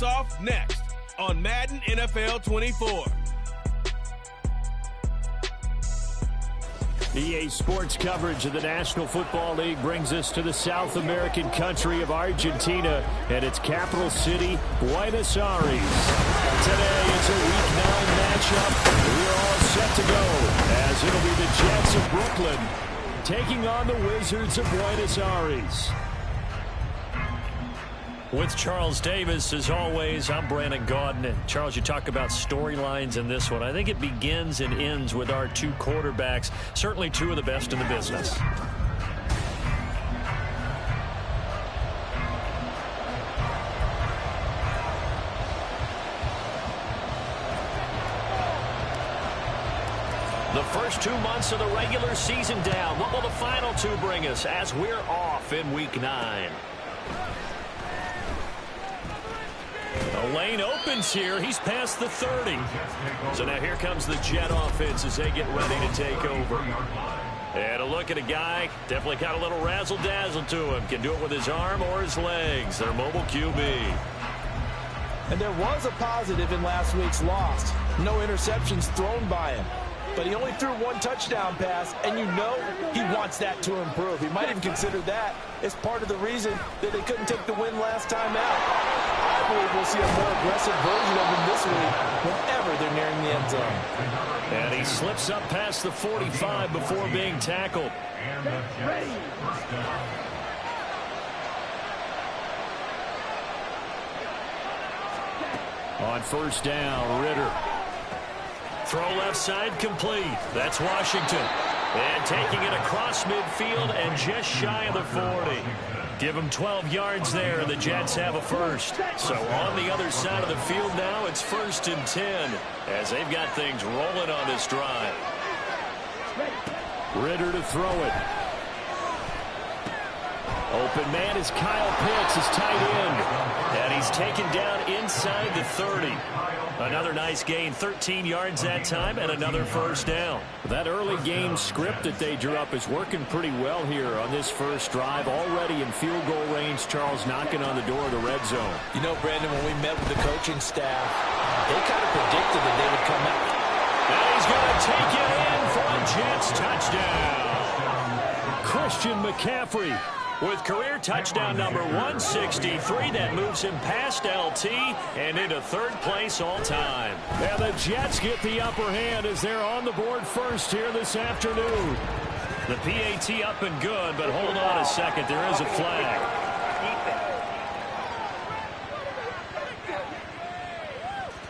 face-off next on Madden NFL 24. EA Sports coverage of the National Football League brings us to the South American country of Argentina and its capital city, Buenos Aires. Today it's a Week 9 matchup. We're all set to go as it'll be the Jets of Brooklyn taking on the Wizards of Buenos Aires. With Charles Davis, as always, I'm Brandon Gaudin. And Charles, you talk about storylines in this one. I think it begins and ends with our two quarterbacks, certainly two of the best in the business. The first 2 months of the regular season down. What will the final two bring us as we're off in Week 9? The lane opens here. He's past the 30. So now here comes the Jet offense as they get ready to take over. And a look at a guy, definitely got a little razzle-dazzle to him. Can do it with his arm or his legs. Their mobile QB. And there was a positive in last week's loss. No interceptions thrown by him. But he only threw one touchdown pass, and you know he wants that to improve. He might even consider that as part of the reason that they couldn't take the win last time out. I believe we'll see a more aggressive version of him this week whenever they're nearing the end zone. And he slips up past the 45 before being tackled. On first down, Ritter. Throw left side complete. That's Washington. And taking it across midfield and just shy of the 40. Give them 12 yards there, and the Jets have a first. So on the other side of the field now, it's 1st and 10 as they've got things rolling on this drive. Ritter to throw it. Open man is Kyle Pitts, his tight end. And he's taken down inside the 30. Another nice gain, 13 yards that time, and another first down. That early game script that they drew up is working pretty well here on this first drive. Already in field goal range, Charles knocking on the door of the red zone. You know, Brandon, when we met with the coaching staff, they kind of predicted that they would come out. And he's going to take it in for a Jets touchdown. Christian McCaffrey. With career touchdown number 163, that moves him past LT and into 3rd place all time. And the Jets get the upper hand as they're on the board first here this afternoon. The PAT up and good, but hold on a second. There is a flag.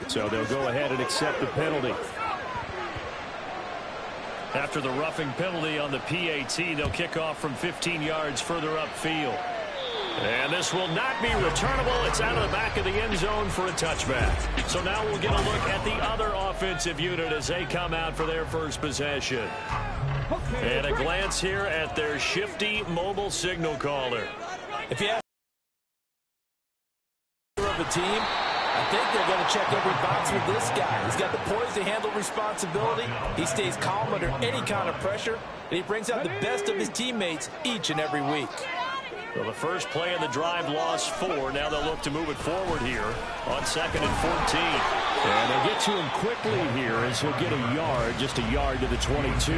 So they'll go ahead and accept the penalty. After the roughing penalty on the PAT, they'll kick off from 15 yards further upfield. And this will not be returnable. It's out of the back of the end zone for a touchback. So now we'll get a look at the other offensive unit as they come out for their first possession. And a glance here at their shifty mobile signal caller. If you ask of the team, I think they're going to check every box with this guy. He's got the poise to handle responsibility. He stays calm under any kind of pressure, and he brings out the best of his teammates each and every week. Well, the first play of the drive lost 4. Now they'll look to move it forward here on 2nd and 14. And they get to him quickly here as he'll get a yard, just a yard to the 22.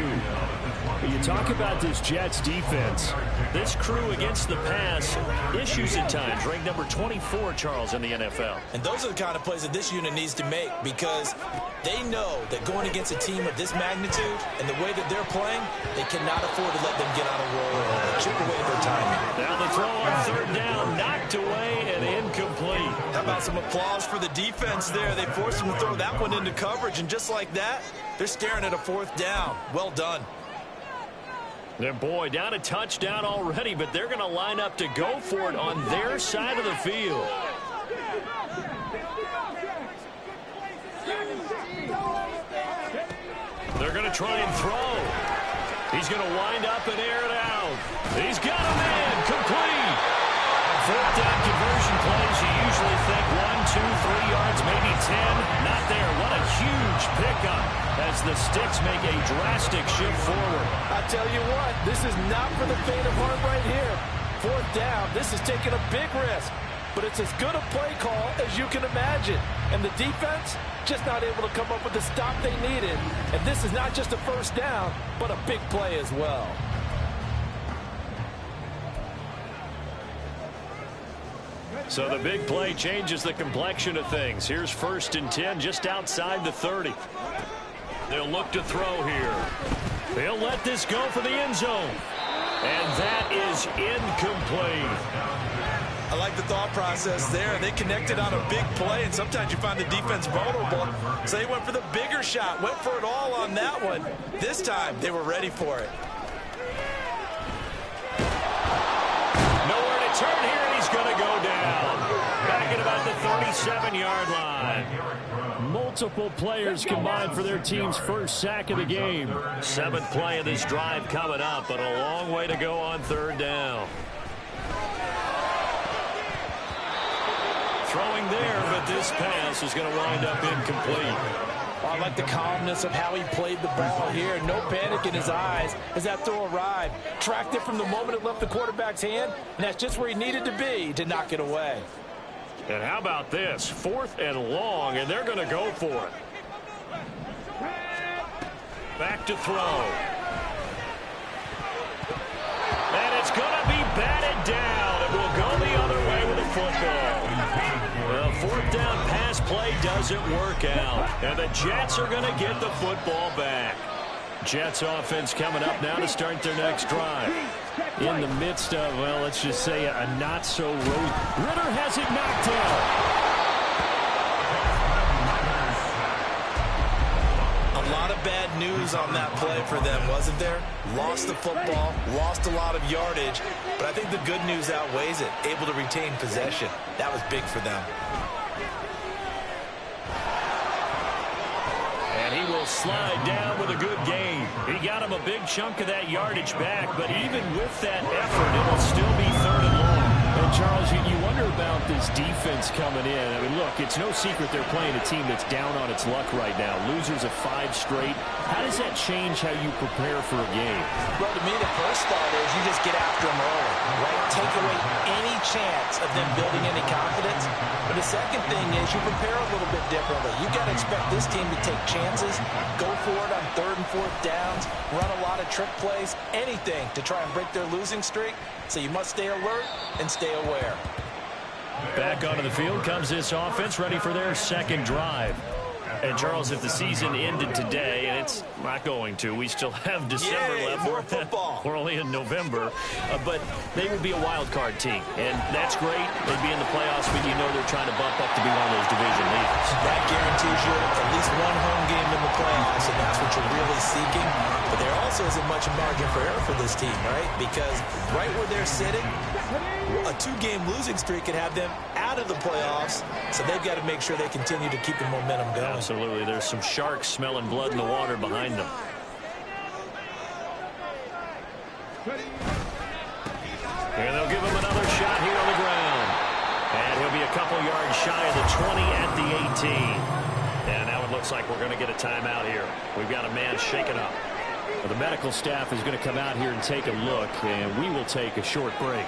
You talk about this Jets defense. This crew against the pass, issues at times, ranked number 24, Charles, in the NFL. And those are the kind of plays that this unit needs to make because they know that going against a team of this magnitude and the way that they're playing, they cannot afford to let them get on a roll or chip away at their timing. Now the throw on 3rd down, knocked away and incomplete. How about some applause for the defense there? They forced him to throw that one into coverage, and just like that, they're staring at a 4th down. Well done. And boy, down a touchdown already, but they're going to line up to go for it on their side of the field. They're going to try and throw. He's going to wind up and air it out. He's got a man, complete. 4th down conversion plays, you usually think 1, 2, 3 yards, maybe 10. Not there. What a huge pickup as the Sticks make a drastic shift forward. I tell you what, this is not for the faint of heart right here. 4th down, this is taking a big risk. but it's as good a play call as you can imagine. And the defense just not able to come up with the stop they needed. And this is not just a first down, but a big play as well. So the big play changes the complexion of things. Here's 1st and 10 just outside the 30. They'll look to throw here. They'll let this go for the end zone. And that is incomplete. I like the thought process there. They connected on a big play, and sometimes you find the defense vulnerable. So they went for the bigger shot, went for it all on that one. This time, they were ready for it. Nowhere to turn here, and he's going to go down. Back at about the 37-yard line. Multiple players combined for their team's first sack of the game. 7th play of this drive coming up, but a long way to go on 3rd down. Throwing there, but this pass is going to wind up incomplete. Well, I like the calmness of how he played the ball here. No panic in his eyes as that throw arrived. Tracked it from the moment it left the quarterback's hand, and that's just where he needed to be to knock it away. And how about this? 4th and long, and they're going to go for it. Back to throw. And it's going to be batted down. It will go the other way with the football. Well, 4th down pass play doesn't work out. And the Jets are going to get the football back. Jets offense coming up now to start their next drive. In the midst of, well, let's just say a not-so-rosy. Ritter has it knocked down. A lot of bad news on that play for them, wasn't there? Lost the football, lost a lot of yardage, but I think the good news outweighs it. Able to retain possession. That was big for them. And he will slide down with a good gain. He got him a big chunk of that yardage back, but even with that effort, it will still be 3rd and long. And Charles, you wonder about this defense coming in. I mean, look, it's no secret they're playing a team that's down on its luck right now. Losers of 5 straight. How does that change how you prepare for a game? Well, to me, the first thought is you just get after them early, right? Take away any chance of them building any confidence. But the second thing is you prepare a little bit differently. You got to expect this team to take chances, go for it on 3rd and 4th downs, run a lot of trick plays, anything to try and break their losing streak. So you must stay alert and stay aware. Back onto the field comes this offense, ready for their 2nd drive. And, Charles, if the season ended today, and it's not going to, we still have December left. More football. We're only in November. But they would be a wild card team. And that's great. They'd be in the playoffs, but you know they're trying to bump up to be one of those division leaders. That guarantees you at least one home game in the playoffs, and that's what you're really seeking. But there also isn't much margin for error for this team, right? Because right where they're sitting, a 2-game losing streak could have them out of the playoffs, so they've got to make sure they continue to keep the momentum going. Absolutely. There's some sharks smelling blood in the water behind them. And they'll give him another shot here on the ground. And he'll be a couple yards shy of the 20 at the 18. And now it looks like we're going to get a timeout here. We've got a man shaken up. Well, the medical staff is going to come out here and take a look, and we will take a short break.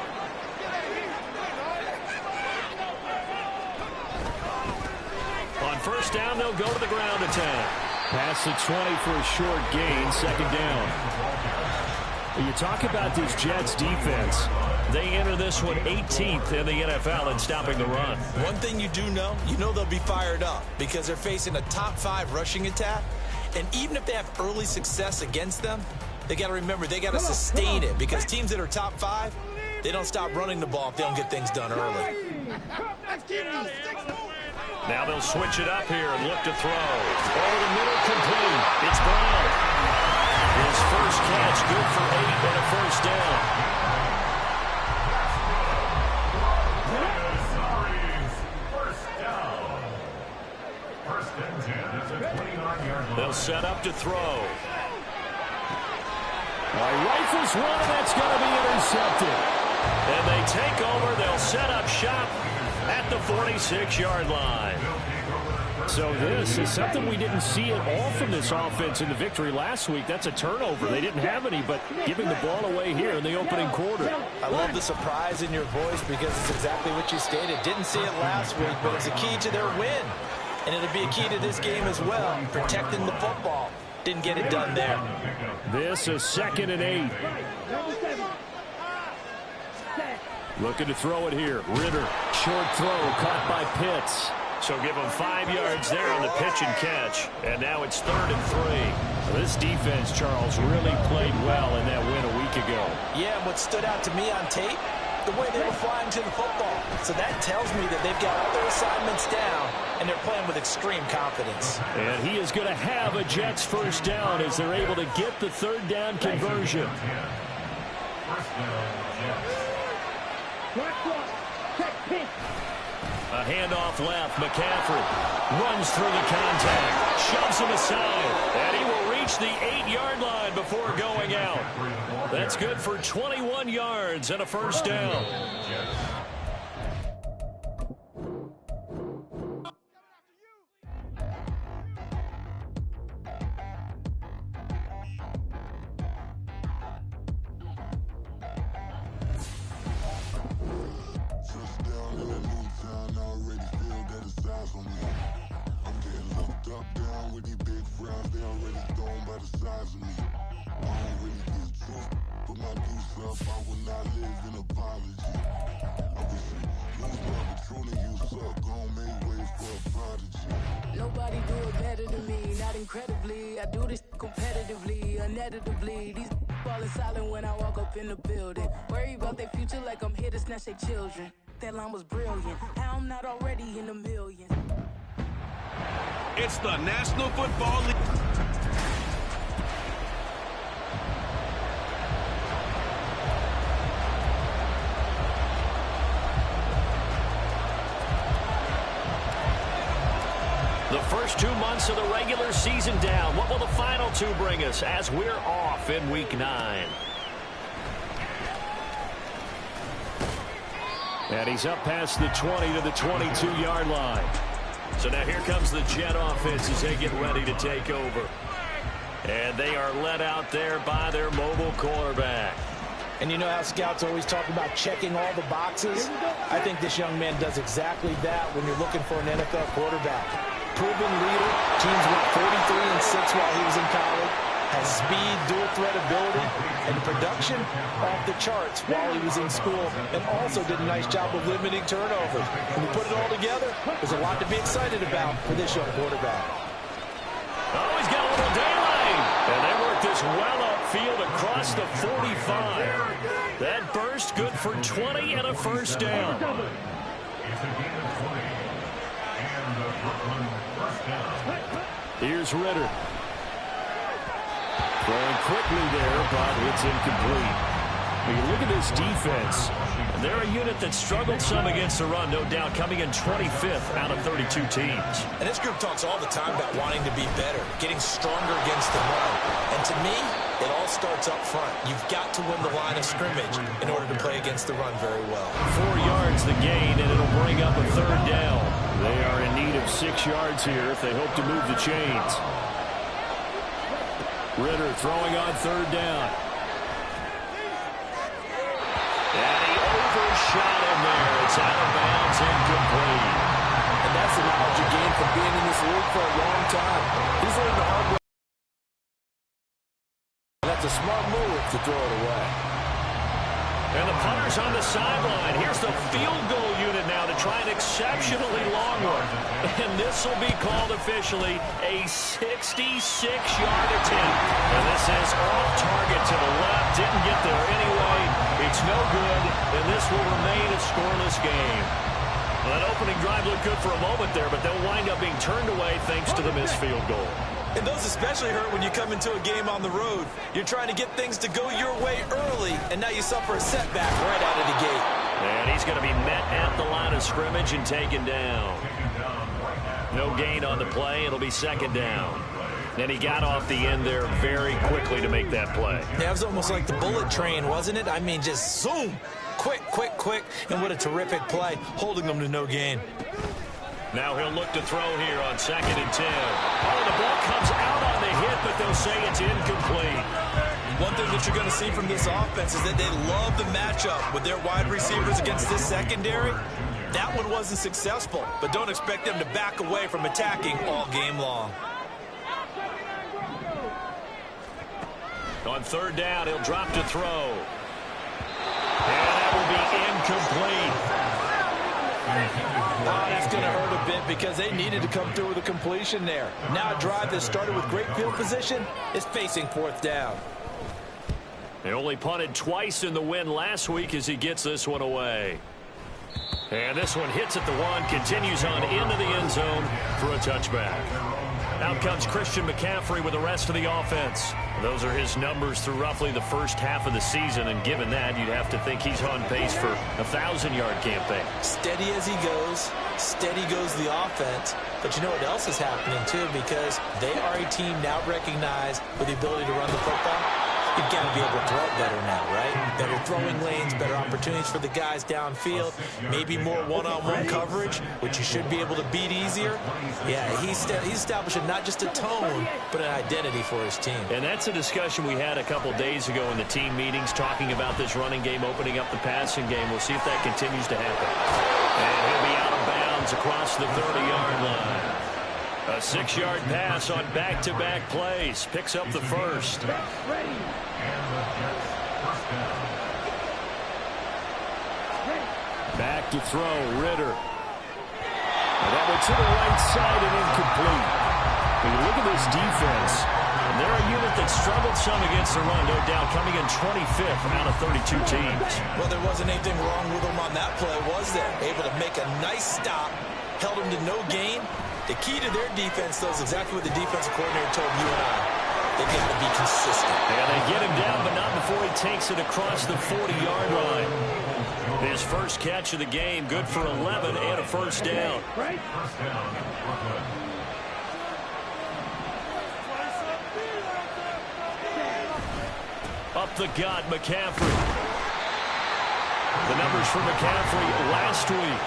On 1st down, they'll go to the ground attack. Past the 20 for a short gain, 2nd down. When you talk about this Jets defense, they enter this one 18th in the NFL in stopping the run. One thing you do know, they'll be fired up because they're facing a top 5 rushing attack. And even if they have early success against them, they got to remember they got to sustain it because teams that are top 5, they don't stop running the ball if they don't get things done early. Now they'll switch it up here and look to throw. Over the middle, complete. It's Brown. His first catch, good for 8 and a 1st down. They'll set up to throw. Rifles one, and that's going to be intercepted. And they take over. They'll set up shop at the 46-yard line. So this is something we didn't see at all from this offense in the victory last week. That's a turnover. They didn't have any, but giving the ball away here in the opening quarter. I love the surprise in your voice because it's exactly what you stated. Didn't see it last week, but it's a key to their win. And it'll be a key to this game as well, protecting the football. Didn't get it done there. This is 2nd and 8. Looking to throw it here. Ritter, short throw, caught by Pitts. So give him 5 yards there on the pitch and catch. And now it's 3rd and 3. This defense, Charles, really played well in that win a week ago. Yeah, and what stood out to me on tape, the way they were flying to the football. So that tells me that they've got all their assignments down, and they're playing with extreme confidence. And he is going to have a Jets first down as they're able to get the 3rd down conversion. A handoff left. McCaffrey runs through the contact, shoves him aside, and he will reach the 8-yard line before going out. That's good for 21 yards and a first down. Nobody do it better than me, not incredibly. I do this competitively, uneditably. These falling silent when I walk up in the building. Worry about their future like I'm here to snatch their children. That line was brilliant. How I'm not already in the millions. It's the National Football League. The first 2 months of the regular season down. What will the final 2 bring us as we're off in Week 9? And he's up past the 20 to the 22-yard line. So now here comes the Jet offense as they get ready to take over. And they are led out there by their mobile quarterback. And you know how scouts always talk about checking all the boxes? I think this young man does exactly that when you're looking for an NFL quarterback. Proven leader. Teams went 43-6 while he was in college. Has speed, dual threat ability, and production off the charts while he was in school. And also did a nice job of limiting turnovers. When you put it all together, there's a lot to be excited about for this young quarterback. Oh, he's got a little daylight. And they work this well upfield across the 45. That burst good for 20 and a first down. Here's Ritter. Throwing quickly there, but it's incomplete. When you look at this defense, they're a unit that struggled some against the run, no doubt, coming in 25th out of 32 teams. And this group talks all the time about wanting to be better, getting stronger against the run. And to me, it all starts up front. You've got to win the line of scrimmage in order to play against the run very well. 4 yards the gain, and it'll bring up a 3rd down. they are in need of 6 yards here if they hope to move the chains. Ritter throwing on 3rd down. And he overshot him there. It's out of bounds, incomplete. And that's the knowledge you gain from being in this league for a long time. He's learned the hard way. That's a smart move to throw it away. And the punter's on the sideline. Here's the field goal unit now to try an exceptionally long one. And this will be called officially a 66-yard attempt. And this is off target to the left. Didn't get there anyway. It's no good, and this will remain a scoreless game. Well, that opening drive looked good for a moment there, but they'll wind up being turned away thanks to the missed field goal. And those especially hurt when you come into a game on the road. You're trying to get things to go your way early, and now you suffer a setback right out of the gate. And he's going to be met at the line of scrimmage and taken down. No gain on the play. It'll be 2nd down. And he got off the end there very quickly to make that play. Yeah, it was almost like the bullet train, wasn't it? I mean, just zoom. Quick, quick, quick. And what a terrific play, holding them to no gain. Now he'll look to throw here on 2nd and 10. Oh, the ball comes out on the hit, but they'll say it's incomplete. One thing that you're going to see from this offense is that they love the matchup with their wide receivers against this secondary. That one wasn't successful, but don't expect them to back away from attacking all game long. On 3rd down, he'll drop to throw. And that will be incomplete. Oh, that's going to hurt a bit because they needed to come through with a completion there. Now a drive that started with great field position is facing 4th down. They only punted twice in the win last week as he gets this one away. And this one hits at the 1, continues on into the end zone for a touchback. Out comes Christian McCaffrey with the rest of the offense. Those are his numbers through roughly the first half of the season, and given that, you'd have to think he's on pace for a 1,000-yard campaign. Steady as he goes, steady goes the offense. But you know what else is happening, too, because they are a team now recognized with the ability to run the football. You've got to be able to throw it better now, right? Better throwing lanes, better opportunities for the guys downfield, maybe more one-on-one coverage, which you should be able to beat easier. Yeah, he's establishing not just a tone, but an identity for his team. And that's a discussion we had a couple days ago in the team meetings, talking about this running game opening up the passing game. We'll see if that continues to happen. And he'll be out of bounds across the 30-yard line. A 6-yard pass on back-to-back plays. Picks up the first. Back to throw, Ritter. And that went to the right side and incomplete. When you look at this defense, and they're a unit that struggled some against the run, no doubt, coming in 25th out of 32 teams. Well, there wasn't anything wrong with them on that play, was there? Able to make a nice stop, held them to no gain. The key to their defense, though, is exactly what the defensive coordinator told you and I. They got to be consistent. Yeah, they get him down, but not before he takes it across the 40-yard line. His first catch of the game, good for 11 and a first down. Up the gut, McCaffrey. The numbers for McCaffrey last week.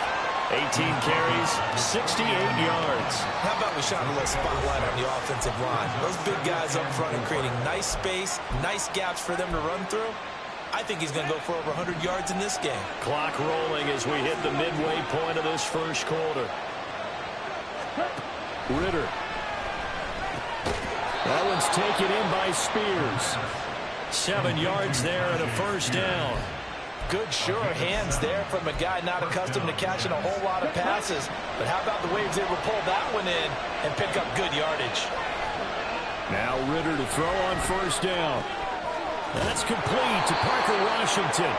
18 carries, 68 yards. How about we shine a little spotlight on the offensive line? Those big guys up front are creating nice space, nice gaps for them to run through. I think he's going to go for over 100 yards in this game. Clock rolling as we hit the midway point of this first quarter. Ritter. That one's taken in by Spears. 7 yards there and a first down. Good, sure hands there from a guy not accustomed to catching a whole lot of passes. But how about the way he was able to pull that one in and pick up good yardage? Now Ritter to throw on first down. That's complete to Parker Washington.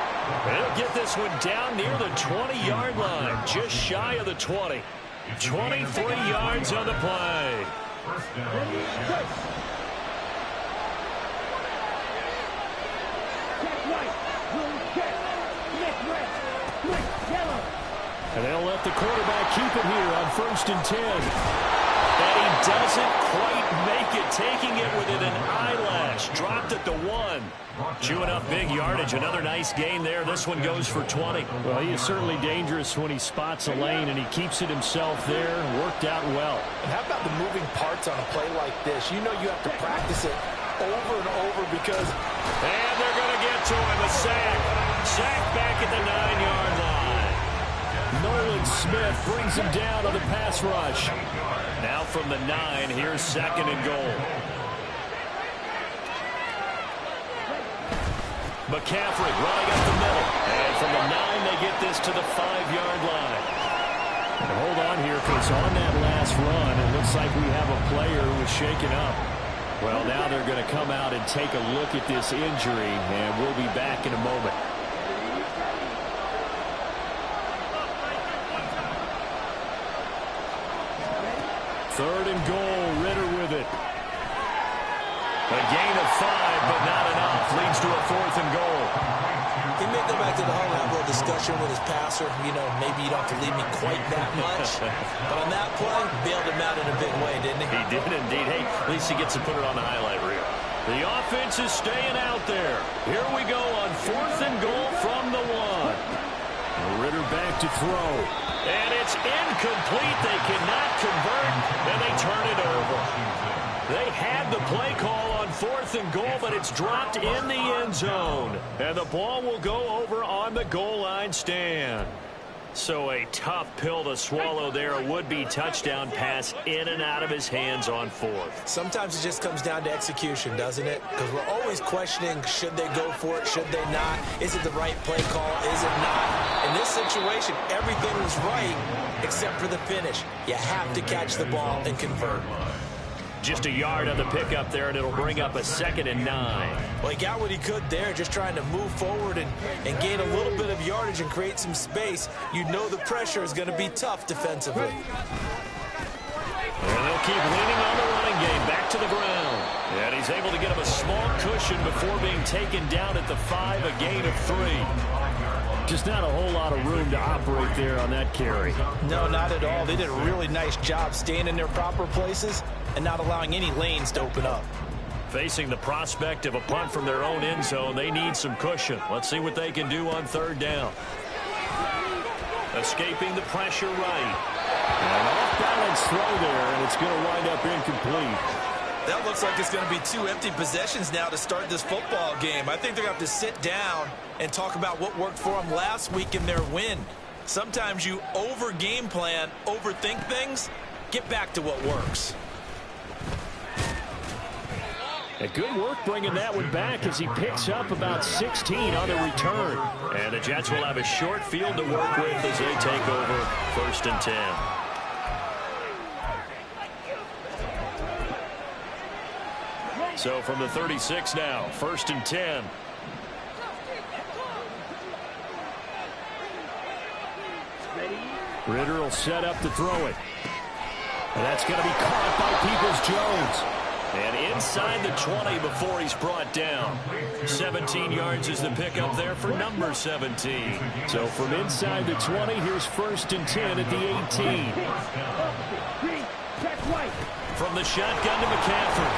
They'll get this one down near the 20-yard line, just shy of the 20. 23 yards on the play. And they'll let the quarterback keep it here on 1st and 10. And he doesn't quite make it, taking it within an eyelash. Dropped at the 1. Chewing up big yardage. Another nice gain there. This one goes for 20. Well, he is certainly dangerous when he spots a lane, and he keeps it himself there. Worked out well. And how about the moving parts on a play like this? You know you have to practice it over and over because... And they're going to get to him. A sack. Sack back at the 9-yard line. Nolan Smith brings him down on the pass rush. Now from the 9, here's 2nd and goal. McCaffrey running up the middle. And from the 9, they get this to the 5-yard line. And hold on here, because on that last run, it looks like we have a player who was shaken up. Well, now they're going to come out and take a look at this injury, and we'll be back in a moment. Third and goal, Ritter with it. A gain of 5, but not enough. Leads to a 4th and goal. He may go back to the huddle and have a little discussion with his passer. You know, maybe you don't have to leave me quite that much. But on that play, bailed him out in a big way, didn't he? He did indeed. Hey, at least he gets to put it on the highlight reel. The offense is staying out there. Here we go on 4th and goal from the 1. Ritter back to throw. And it's incomplete. They cannot convert, and they turn it over. They had the play call on 4th and goal, but it's dropped in the end zone. And the ball will go over on the goal line stand. So a tough pill to swallow there. A would-be touchdown pass in and out of his hands on 4th. Sometimes it just comes down to execution, doesn't it? Because we're always questioning, should they go for it, should they not? Is it the right play call, is it not? In this situation, everything was right except for the finish. You have to catch the ball and convert. Just a yard on the pickup there, and it'll bring up a 2nd and 9. Well, he got what he could there, just trying to move forward and gain a little bit of yardage and create some space. You know the pressure is going to be tough defensively. And they'll keep leaning on the running game, back to the ground. And he's able to get him a small cushion before being taken down at the 5, a gain of 3. Just not a whole lot of room to operate there on that carry. No, not at all. They did a really nice job staying in their proper places and not allowing any lanes to open up. Facing the prospect of a punt from their own end zone, they need some cushion. Let's see what they can do on 3rd down. Escaping the pressure right. An off-balance throw there, and it's going to wind up incomplete. That looks like it's going to be 2 empty possessions now to start this football game. I think they're going to have to sit down and talk about what worked for them last week in their win. Sometimes you over-game plan, overthink things, get back to what works. A good work bringing that one back as he picks up about 16 on the return. And the Jets will have a short field to work with as they take over 1st and 10. So from the 36 now, 1st and 10. Ritter will set up to throw it. And that's going to be caught by Peoples-Jones. And inside the 20 before he's brought down. 17 yards is the pickup there for number 17. So from inside the 20, here's 1st and 10 at the 18. From the shotgun to McCaffrey.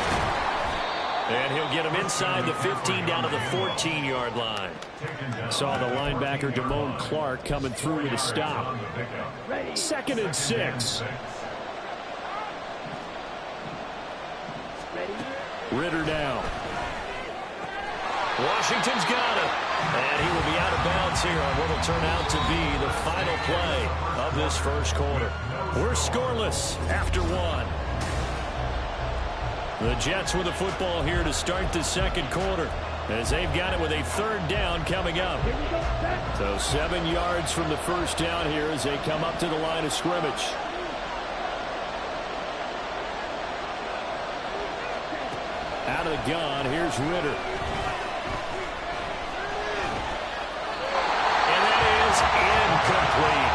And he'll get him inside the 15 down to the 14-yard line. Saw the linebacker Damone Clark coming through with a stop. 2nd and 6. Ritter down. Washington's got it. And he will be out of bounds here on what will turn out to be the final play of this 1st quarter. We're scoreless after 1. The Jets with the football here to start the 2nd quarter as they've got it with a 3rd down coming up. So 7 yards from the 1st down here as they come up to the line of scrimmage. Out of the gun, here's Ritter. And that is incomplete.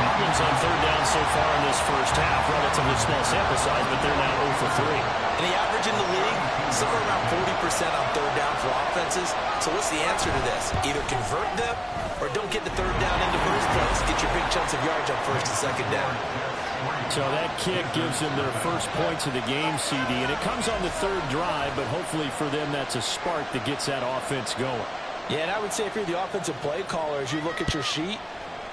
Problems on 3rd down so far in this 1st half. Relatively small sample size, but they're now 0 for 3. And the average in the league, somewhere around 40% on 3rd down for offenses. So what's the answer to this? Either convert them or don't get the 3rd down in the first place. Get your big chunks of yards on 1st and 2nd down. So that kick gives them their first points of the game, CD, and it comes on the 3rd drive, but hopefully for them that's a spark that gets that offense going. Yeah, and I would say if you're the offensive play caller, as you look at your sheet,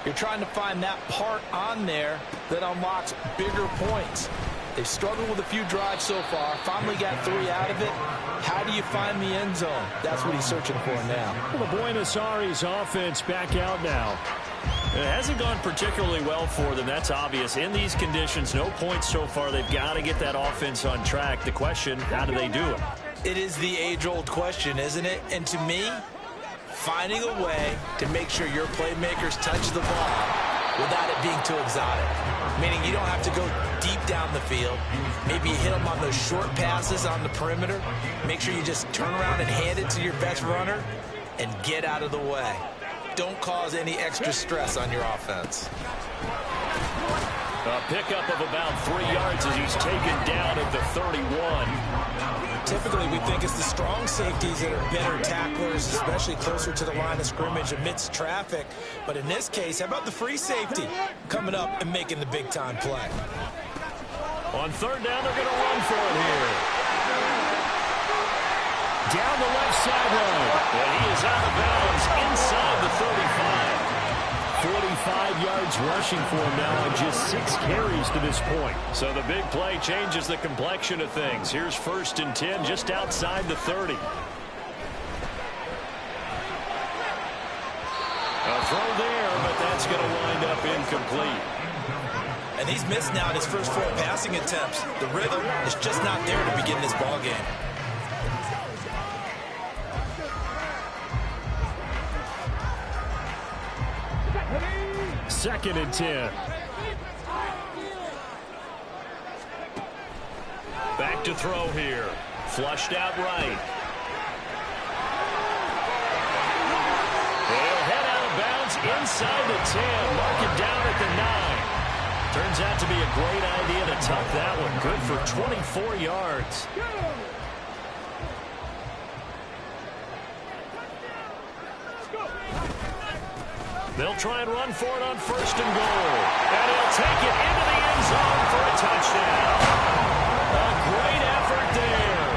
you're trying to find that part on there that unlocks bigger points. They've struggled with a few drives so far, finally got 3 out of it. How do you find the end zone? That's what he's searching for now. Well, the Buenos Aires offense back out now. It hasn't gone particularly well for them. That's obvious. In these conditions, no points so far. They've got to get that offense on track. The question, how do they do it? It is the age-old question, isn't it? And to me, finding a way to make sure your playmakers touch the ball without it being too exotic. Meaning you don't have to go deep down the field. Maybe you hit them on those short passes on the perimeter. Make sure you just turn around and hand it to your best runner and get out of the way. Don't cause any extra stress on your offense. A pickup of about 3 yards as he's taken down at the 31. Typically, we think it's the strong safeties that are better tacklers, especially closer to the line of scrimmage amidst traffic. But in this case, how about the free safety coming up and making the big-time play? On 3rd down, they're going to run for it here. down the left sideline. And he is out of bounds inside the 35. 45 yards rushing for him now on just 6 carries to this point. So the big play changes the complexion of things. Here's 1st and 10 just outside the 30. A throw there, but that's going to wind up incomplete. And he's missed now in his first 4 passing attempts. The rhythm is just not there to begin this ball game. 2nd and 10. Back to throw here. Flushed out right. They'll head out of bounds inside the 10. Mark it down at the 9. Turns out to be a great idea to tuck that one. Good for 24 yards. They'll try and run for it on 1st and goal. And he'll take it into the end zone for a touchdown. A great effort there.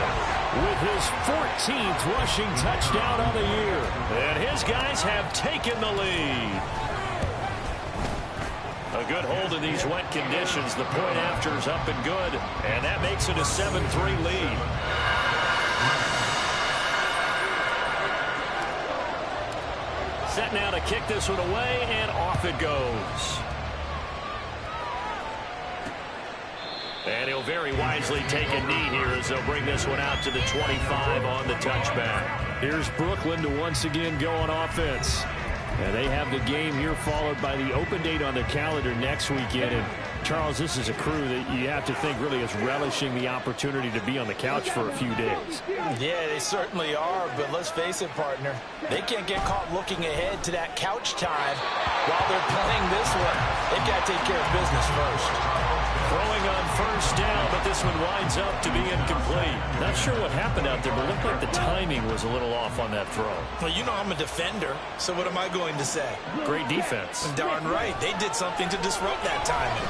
With his 14th rushing touchdown on the year. And his guys have taken the lead. A good hold in these wet conditions. The point after is up and good. And that makes it a 7-3 lead. Set now to kick this one away, and off it goes. And he'll very wisely take a knee here as they'll bring this one out to the 25 on the touchback. Here's Brooklyn to once again go on offense. And they have the game here followed by the open date on their calendar next weekend. And Charles, this is a crew that you have to think really is relishing the opportunity to be on the couch for a few days. Yeah, they certainly are, but let's face it, partner. They can't get caught looking ahead to that couch time while they're playing this one. They've got to take care of business first. Throwing on 1st down, but this one winds up to be incomplete. Not sure what happened out there, but looked like the timing was a little off on that throw. Well, you know I'm a defender, so what am I going to say? Great defense. Darn right. They did something to disrupt that timing.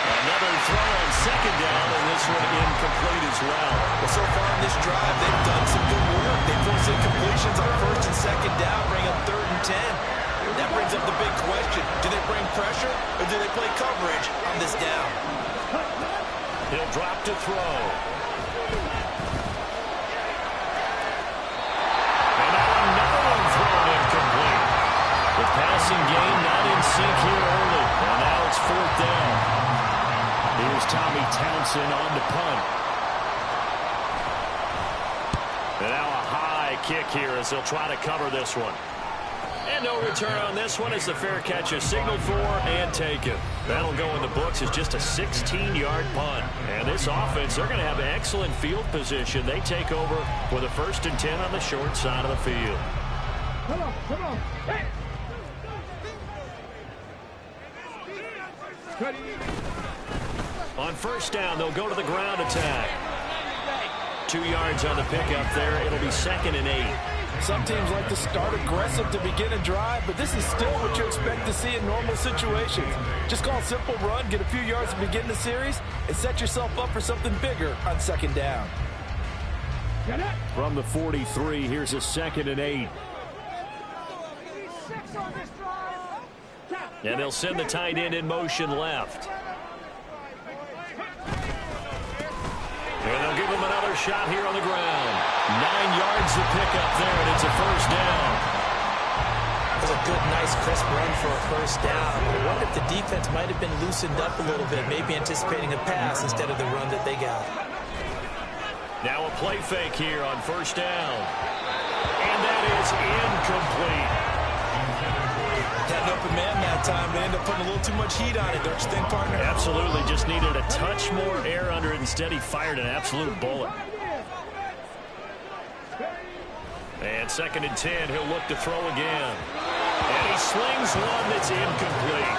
Another throw on 2nd down, and this one incomplete as well. Well, so far in this drive, they've done some good work. They forced incompletions on 1st and 2nd down, bring up 3rd and 10. That brings up the big question. Do they bring pressure, or do they play coverage on this down? He'll drop to throw. And now another one thrown incomplete. The passing game not in sync here early. And now it's 4th down. Here's Tommy Townsend on the punt. And now a high kick here as they'll try to cover this one. And no return on this one as the fair catch is signaled for and taken. That'll go in the books as just a 16-yard punt. And this offense, they're going to have excellent field position. They take over with a 1st and 10 on the short side of the field. Come on. Hey. On 1st down, they'll go to the ground attack. 2 yards on the pickup there. It'll be 2nd and 8. Some teams like to start aggressive to begin a drive, but this is still what you expect to see in normal situations. Just call a simple run, get a few yards to begin the series, and set yourself up for something bigger on 2nd down. From the 43, here's a 2nd and 8. And they'll send the tight end in motion left. And they'll give him another shot here on the ground. 9 yards to pick up there, and it's a 1st down. It was a good, nice, crisp run for a 1st down. I wonder if the defense might have been loosened up a little bit, maybe anticipating a pass instead of the run that they got. Now a play fake here on 1st down. And that is incomplete. Had an open man that time, but ended up putting a little too much heat on it, don't you think, partner? Absolutely, just needed a touch more air under it. Instead, he fired an absolute bullet. And 2nd and 10, he'll look to throw again. And he slings one that's incomplete.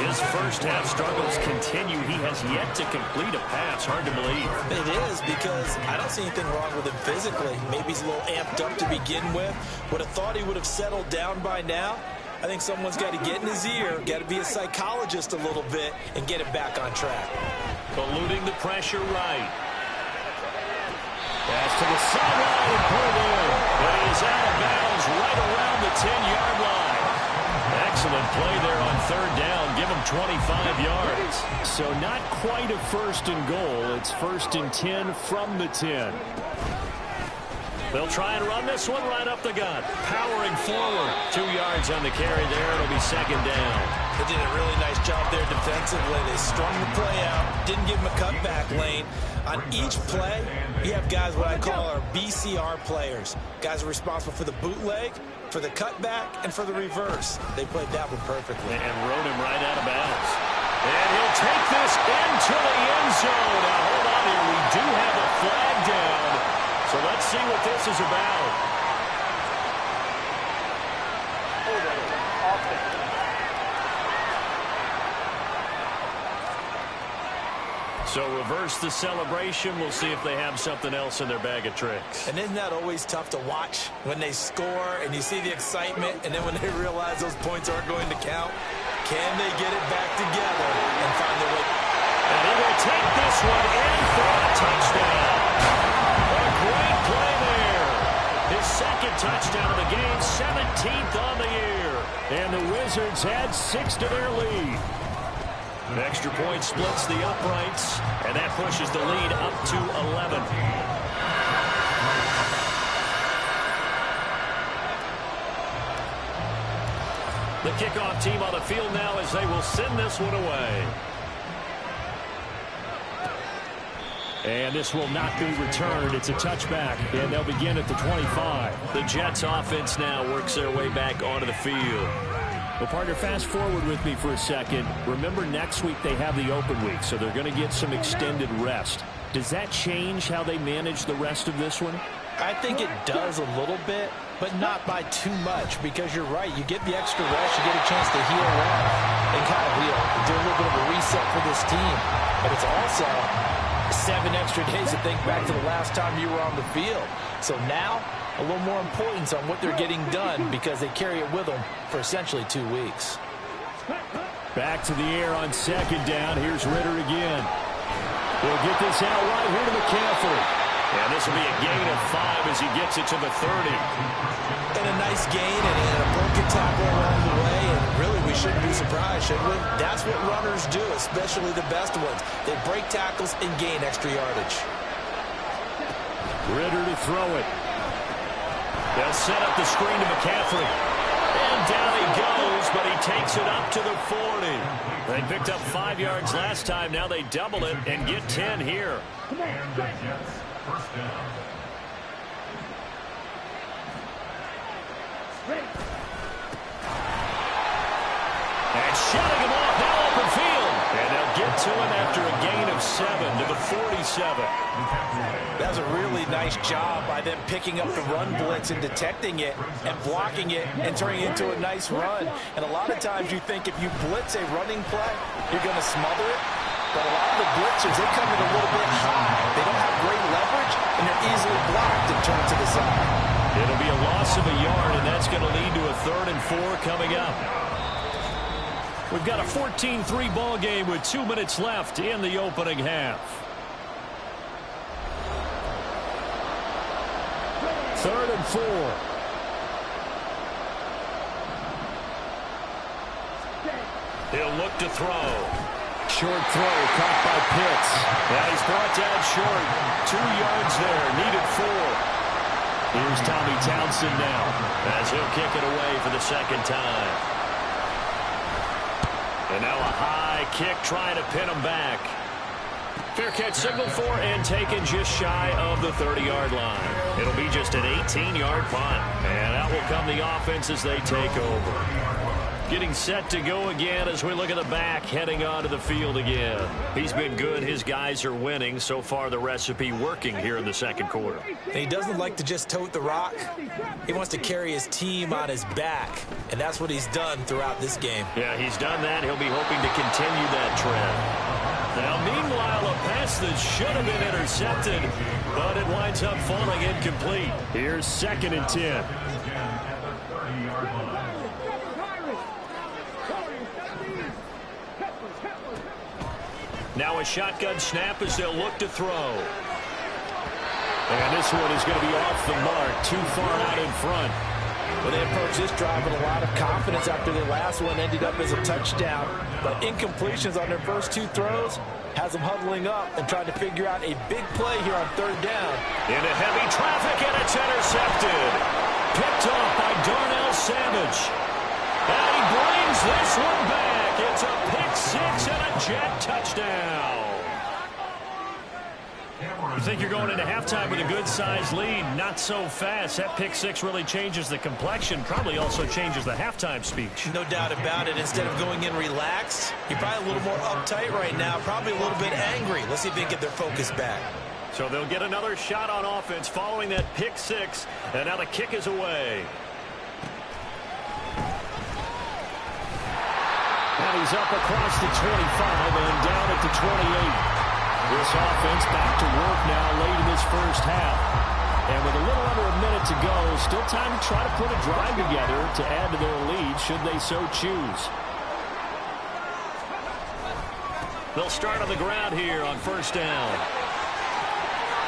His first half struggles continue. He has yet to complete a pass. Hard to believe. It is, because I don't see anything wrong with him physically. Maybe he's a little amped up to begin with. Would have thought he would have settled down by now. I think someone's got to get in his ear, got to be a psychologist a little bit, and get him back on track. Eluding the pressure right. Pass to the sideline and pulled in. But he is out of bounds right around the 10-yard line. Excellent play there on third down. Give him 25 yards. So not quite a first and goal. It's first and 10 from the 10. They'll try and run this one right up the gut. Powering forward. 2 yards on the carry there. It'll be second down. They did a really nice job there defensively. They strung the play out. Didn't give him a cutback lane. On each play, you have guys what I call our BCR players. Guys are responsible for the bootleg, for the cutback, and for the reverse. They played that one perfectly. And rode him right out of bounds. And he'll take this into the end zone. Now, hold on here. We do have a flag down. So let's see what this is about. So reverse the celebration. We'll see if they have something else in their bag of tricks. And isn't that always tough to watch when they score and you see the excitement, and then when they realize those points aren't going to count? Can they get it back together and find their way? And he will take this one in for a touchdown. A great play there. His second touchdown of the game, 17th on the year. And the Wizards add 6 to their lead. An extra point splits the uprights, and that pushes the lead up to 11. The kickoff team on the field now as they will send this one away. And this will not be returned. It's a touchback, and they'll begin at the 25. The Jets offense now works their way back onto the field. Well, partner, fast forward with me for a second. Remember, next week they have the open week, so they're going to get some extended rest. Does that change how they manage the rest of this one? I think it does a little bit, but not by too much, because you're right. You get the extra rest, you get a chance to heal up and kind of do a little bit of a reset for this team. But it's also 7 extra days to think back to the last time you were on the field. So now, a little more importance on what they're getting done, because they carry it with them for essentially 2 weeks. Back to the air on second down. Here's Ritter again. We'll get this out right here to McCaffrey. And this will be a gain of 5 as he gets it to the 30. And a nice gain and a broken tackle along the way. And really, we shouldn't be surprised, should we? That's what runners do, especially the best ones. They break tackles and gain extra yardage. Ritter to throw it. They'll set up the screen to McCaffrey. And down he goes, but he takes it up to the 40. They picked up 5 yards last time. Now they double it and get 10 here. First down. And shutting him off now open field. And they'll get to him after a gain of 7 to the 47. That was a really nice job by them picking up the run blitz and detecting it and blocking it and turning it into a nice run. And a lot of times you think if you blitz a running play, you're going to smother it. But a lot of the blitzers, they come in a little bit high. They don't have great leverage, and they're easily blocked and turned to the side. It'll be a loss of a yard, and that's going to lead to a 3rd and 4 coming up. We've got a 14-3 ball game with 2 minutes left in the opening half. 3rd and 4. He'll look to throw. Short throw caught by Pitts. Now he's brought down short. 2 yards there. Needed 4. Here's Tommy Townsend now, as he'll kick it away for the second time. And now a high kick trying to pin him back. Fair catch signaled for and taken just shy of the 30-yard line. It'll be just an 18-yard punt. And out will come the offense as they take over. Getting set to go again as we look at the back, heading onto the field again. He's been good. His guys are winning. So far, the recipe working here in the second quarter. He doesn't like to just tote the rock. He wants to carry his team on his back, and that's what he's done throughout this game. Yeah, he's done that. He'll be hoping to continue that trend. Now, meanwhile, a pass that should have been intercepted, but it winds up falling incomplete. Here's 2nd and 10. Now a shotgun snap as they'll look to throw. And this one is going to be off the mark, too far out in front. Well, they approached this drive with a lot of confidence after their last one ended up as a touchdown. But incompletions on their first two throws has them huddling up and trying to figure out a big play here on third down. Into heavy traffic, and it's intercepted. Picked off by Darnell Savage. And he brings this one back. It's a pick six and a Jet touchdown. You think you're going into halftime with a good-sized lead. Not so fast. That pick six really changes the complexion. Probably also changes the halftime speech. No doubt about it. Instead of going in relaxed, you're probably a little more uptight right now. Probably a little bit angry. Let's see if they get their focus back. So they'll get another shot on offense following that pick six. And now the kick is away. And he's up across the 25 and down at the 28. This offense back to work now late in this first half. And with a little under a minute to go, still time to try to put a drive together to add to their lead should they so choose. They'll start on the ground here on first down.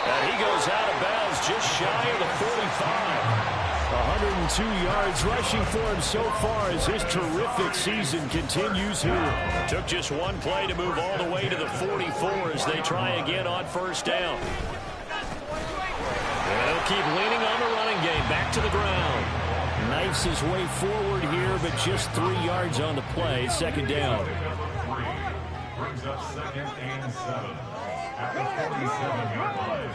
And he goes out of bounds just shy of the 45. 102 yards rushing for him so far as his terrific season continues here. Took just one play to move all the way to the 44 as they try again on first down. And they'll keep leaning on the running game. Back to the ground. Knifes his way forward here, but just 3 yards on the play. Second down. Brings up second and 7 at the 47-yard line.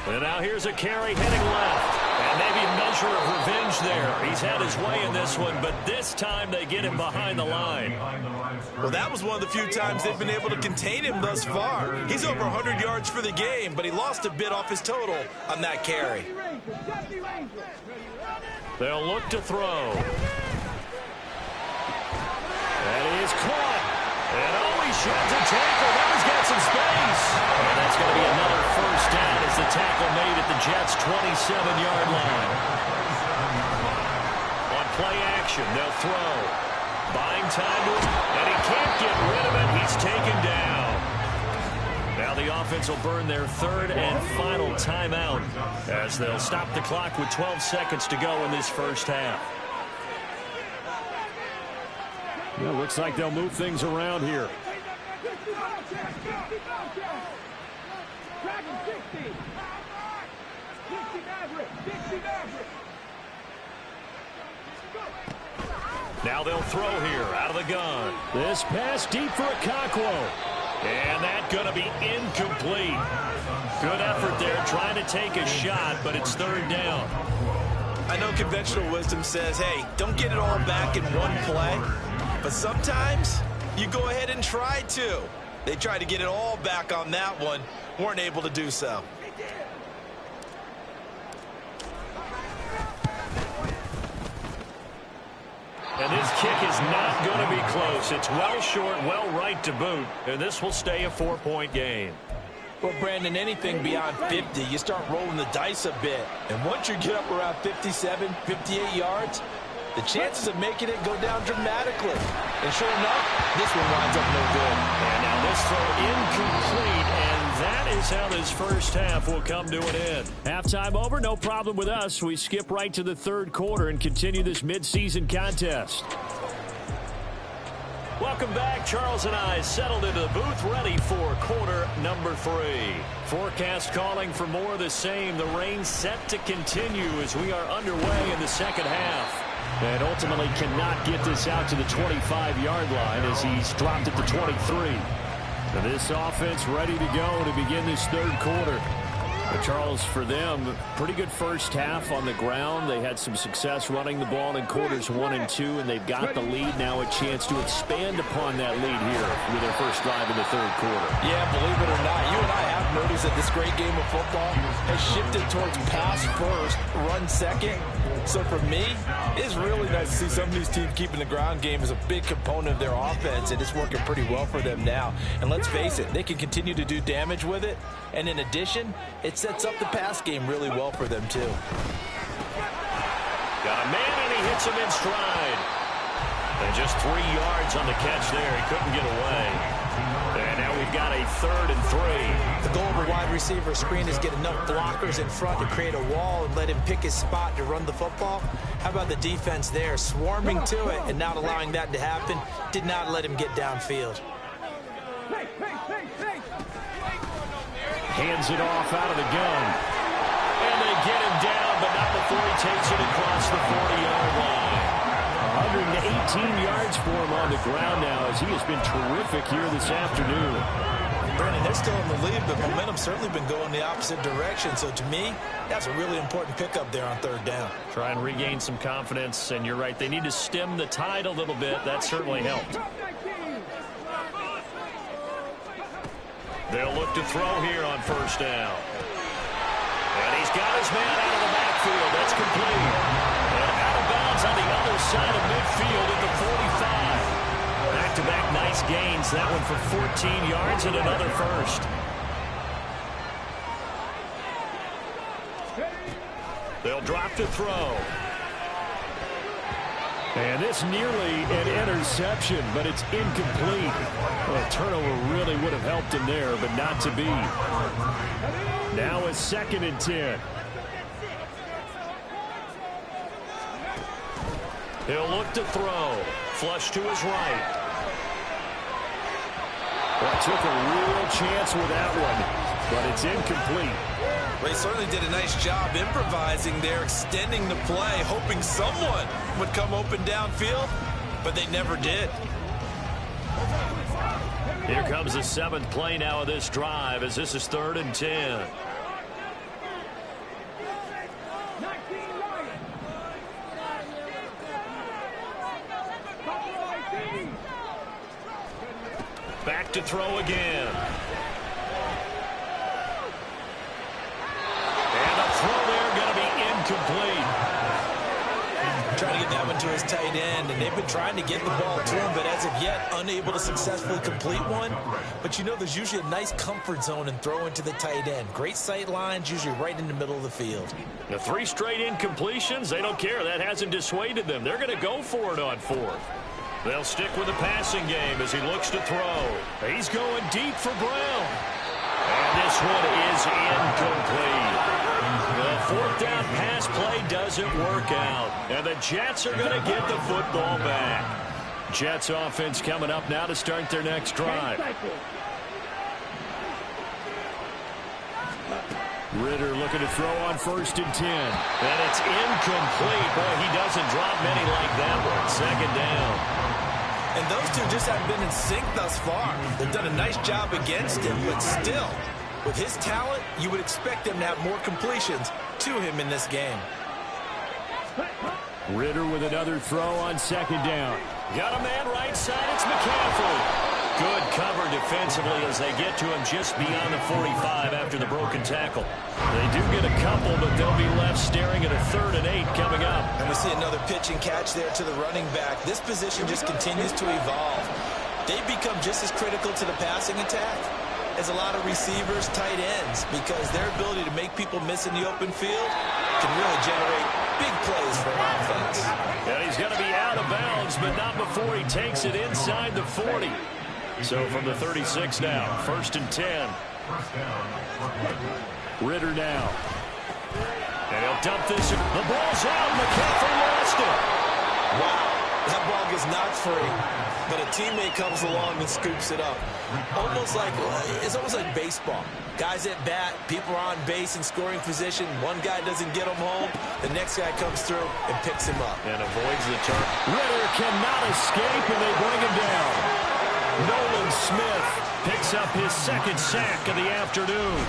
And now here's a carry heading left. And maybe a measure of revenge there. He's had his way in this one, but this time they get him behind the line. Well, that was one of the few times they've been able to contain him thus far. He's over 100 yards for the game, but he lost a bit off his total on that carry. They'll look to throw. And he is caught. And he sheds a tackle. Now he's got some space. And that's going to be another first down as the tackle made at the Jets' 27-yard line. On play action, they'll throw. Buying time to him, and he can't get rid of it. He's taken down. Now the offense will burn their third and final timeout as they'll stop the clock with 12 seconds to go in this first half. Well, looks like they'll move things around here. Now they'll throw here out of the gun. This pass deep for a Conquo. And that's going to be incomplete. Good effort there trying to take a shot, but it's third down. I know conventional wisdom says, hey, don't get it all back in one play. But sometimes you go ahead and try to. They tried to get it all back on that one. Weren't able to do so. And this kick is not going to be close. It's well short, well right to boot. And this will stay a 4-point game. Well, Brandon, anything beyond 50, you start rolling the dice a bit. And once you get up around 57, 58 yards, the chances of making it go down dramatically. And sure enough, this one winds up no good. And now this throw incomplete, and that is how this first half will come to an end. Halftime over, no problem with us. We skip right to the third quarter and continue this midseason contest. Welcome back. Charles and I settled into the booth ready for quarter number 3. Forecast calling for more of the same. The rain set to continue as we are underway in the second half. And ultimately cannot get this out to the 25-yard line as he's dropped at the 23. And this offense ready to go to begin this third quarter. But Charles, for them, pretty good first half on the ground. They had some success running the ball in quarters 1 and 2, and they've got the lead now, a chance to expand upon that lead here with their first drive in the third quarter. Yeah, believe it or not, you and I have noticed that this great game of football has shifted towards pass first, run second. So for me, it's really nice to see some of these teams keeping the ground game as a big component of their offense, and it's working pretty well for them now. And let's face it, they can continue to do damage with it. And in addition, it sets up the pass game really well for them, too. Got a man, and he hits him in stride. And just 3 yards on the catch there. He couldn't get away. And now we've got a 3rd and 3. The goal of a wide receiver screen is get enough blockers in front to create a wall and let him pick his spot to run the football. How about the defense there, swarming to it and not allowing that to happen? Did not let him get downfield. Hands it off out of the gun. And they get him down, but not before he takes it across the 40-yard line. 118 yards for him on the ground now as he has been terrific here this afternoon. Brandon, they're still in the lead, but momentum's certainly been going the opposite direction. So to me, that's a really important pickup there on 3rd down. Try and regain some confidence, and you're right. They need to stem the tide a little bit. That certainly helped. They'll look to throw here on 1st down. And he's got his man out of the backfield. That's complete. And out of bounds on the other side of midfield at the 45. Back-to-back nice gains. That one for 14 yards and another 1st. They'll drop to throw. And this nearly an interception, but it's incomplete. Well, a turnover really would have helped him there, but not to be. Now a 2nd and 10. He'll look to throw. Flush to his right. Well, took a real chance with that one, but it's incomplete. Well, he certainly did a nice job improvising there, extending the play, hoping someone would come open downfield, but they never did. Here comes the 7th play now of this drive as this is 3rd and 10. Back to throw again. And a throw there going to be incomplete. Trying to get that one to his tight end, and they've been trying to get the ball to him, but as of yet, unable to successfully complete one. But you know, there's usually a nice comfort zone in throwing to the tight end. Great sight lines, usually right in the middle of the field. The 3 straight incompletions, they don't care. That hasn't dissuaded them. They're going to go for it on 4th. They'll stick with the passing game as he looks to throw. He's going deep for Brown. And this one is incomplete. The 4th down pass play doesn't work out. And the Jets are going to get the football back. Jets offense coming up now to start their next drive. Ritter looking to throw on 1st and 10. And it's incomplete. Boy, he doesn't drop many like that one. 2nd down. And those two just haven't been in sync thus far. They've done a nice job against him, but still, with his talent, you would expect them to have more completions to him in this game. Ritter with another throw on 2nd down. Got a man right side. It's McCaffrey. Good cover defensively as they get to him just beyond the 45 after the broken tackle. They do get a couple, but they'll be left staring at a 3rd and 8 coming up. And we see another pitch and catch there to the running back. This position just continues to evolve. They've become just as critical to the passing attack as a lot of receivers, tight ends, because their ability to make people miss in the open field can really generate big plays for an offense. And he's going to be out of bounds, but not before he takes it inside the 40. So from the 36 now, 1st and 10. Ritter now. And he'll dump this. The ball's out. McCaffrey lost it. Wow, that ball gets knocked free, but a teammate comes along and scoops it up. It's almost like baseball. Guys at bat, people are on base in scoring position. One guy doesn't get him home. The next guy comes through and picks him up. And avoids the turn. Ritter cannot escape, and they bring him down. Nolan Smith picks up his 2nd sack of the afternoon.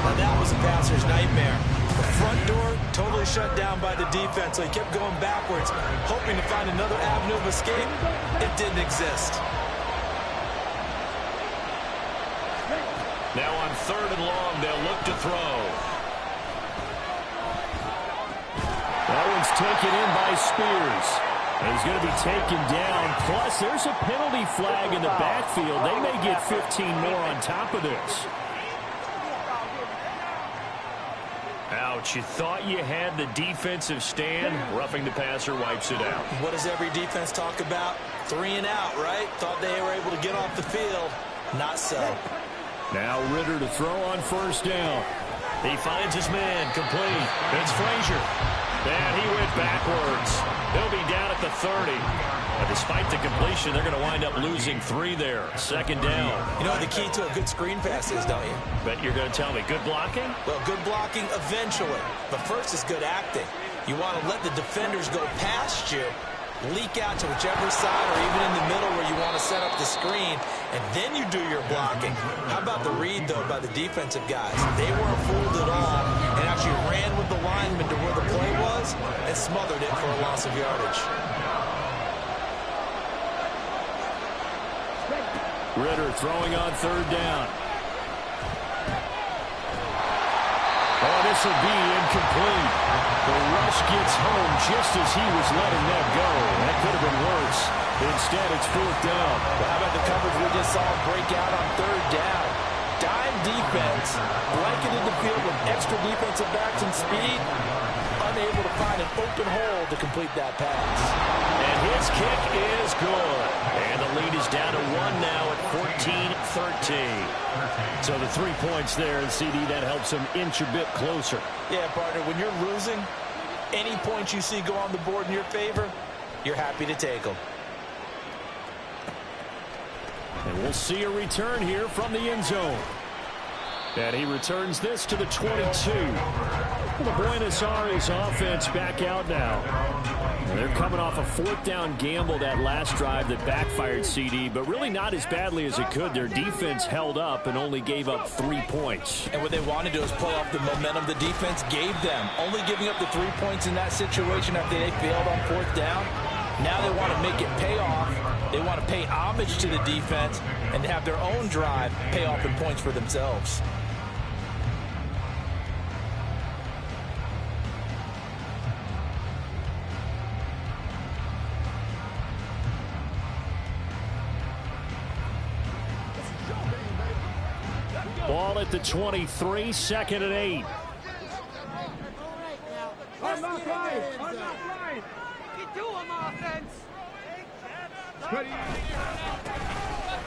Now that was a passer's nightmare. The front door totally shut down by the defense, so he kept going backwards, hoping to find another avenue of escape. It didn't exist. Now on 3rd and long, they'll look to throw. That one's taken in by Spears. And he's going to be taken down. Plus, there's a penalty flag in the backfield. They may get 15 more on top of this. Now Ouch, you thought you had the defensive stand. Roughing the passer wipes it out. What does every defense talk about? 3 and out, right? Thought they were able to get off the field. Not so. Now Ritter to throw on first down. He finds his man, complete. It's Frazier. And he went backwards. He'll be down at the 30. But despite the completion, they're going to wind up losing 3 there. Second down. You know what the key to a good screen pass is, don't you? Bet you're going to tell me good blocking? Well, good blocking eventually. But first is good acting. You want to let the defenders go past you, leak out to whichever side or even in the middle where you want to set up the screen, and then you do your blocking. How about the read, though, by the defensive guys? They weren't fooled at all and actually ran with the lineman to where the play was and smothered it for a loss of yardage. Ritter throwing on third down. Oh, this will be incomplete. The rush gets home just as he was letting that go. That could have been worse. Instead, it's fourth down. Well, how about the coverage we just saw break out on third down? Dime defense, blanketed the field with extra defensive backs and speed, unable to find an open hole to complete that pass. And his kick is good. And the lead is down to 1 now at 14-13. So the 3 points there, and CD, that helps him inch a bit closer. Yeah, partner, when you're losing, any points you see go on the board in your favor, you're happy to take them. And we'll see a return here from the end zone. And he returns this to the 22. The Buenos Aires offense back out now. And they're coming off a fourth down gamble that last drive that backfired, CD, but really not as badly as it could. Their defense held up and only gave up 3 points. And what they want to do is play off the momentum the defense gave them. Only giving up the 3 points in that situation after they failed on fourth down. Now they want to make it pay off. They want to pay homage to the defense and have their own drive pay off in points for themselves. Ball at the 23, second and 8. I'm not right. You do him, offense.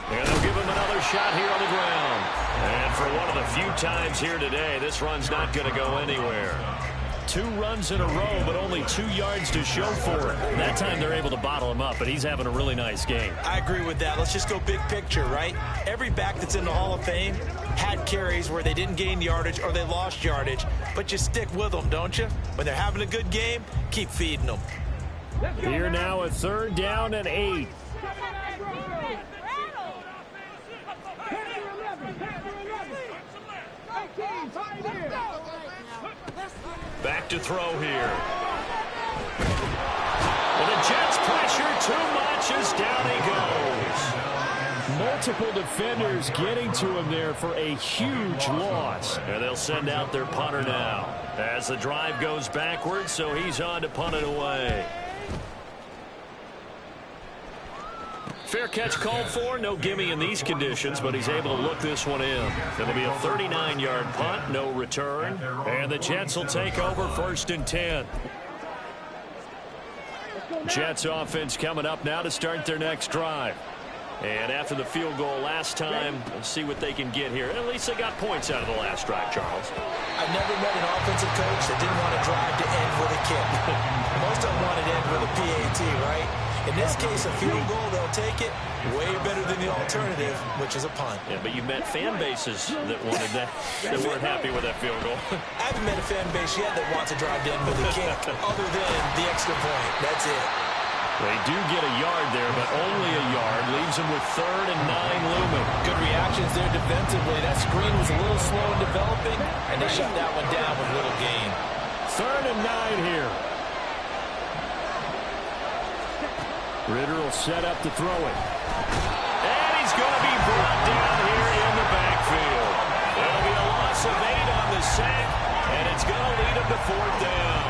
And they'll give him another shot here on the ground. And for one of the few times here today, this run's not going to go anywhere. 2 runs in a row, but only 2 yards to show for it. That time they're able to bottle him up, but he's having a really nice game. I agree with that. Let's just go big picture, right? Every back that's in the Hall of Fame had carries where they didn't gain yardage or they lost yardage, but you stick with them, don't you? When they're having a good game, keep feeding them. Here now a third down and 8. Back to throw here. Well, the Jets pressure too much as down he goes. Multiple defenders getting to him there for a huge loss. And they'll send out their punter now as the drive goes backwards, so he's on to punt it away. Fair catch called for. No gimme in these conditions, but he's able to look this one in. It'll be a 39-yard punt, no return. And the Jets will take over 1st and 10. Jets offense coming up now to start their next drive. And after the field goal last time, let's see what they can get here. At least they got points out of the last drive, Charles. I've never met an offensive coach that didn't want to drive to end with a kick. Most of them wanted to end with a PAT, right? In this case, a field goal, they'll take it. Way better than the alternative, which is a punt. Yeah, but you met fan bases that wanted that, that weren't happy with that field goal. I haven't met a fan base yet that wants to drive to end with a kick, other than the extra point. That's it. They do get a yard there, but only a yard. Leaves them with 3rd and 9 looming. Good reactions there defensively. That screen was a little slow in developing, and they shut that one down with little gain. 3rd and 9 here. Ritter will set up to throw it. And he's going to be brought down here in the backfield. That'll be a loss of 8 on the sack, and it's going to lead him to 4th down.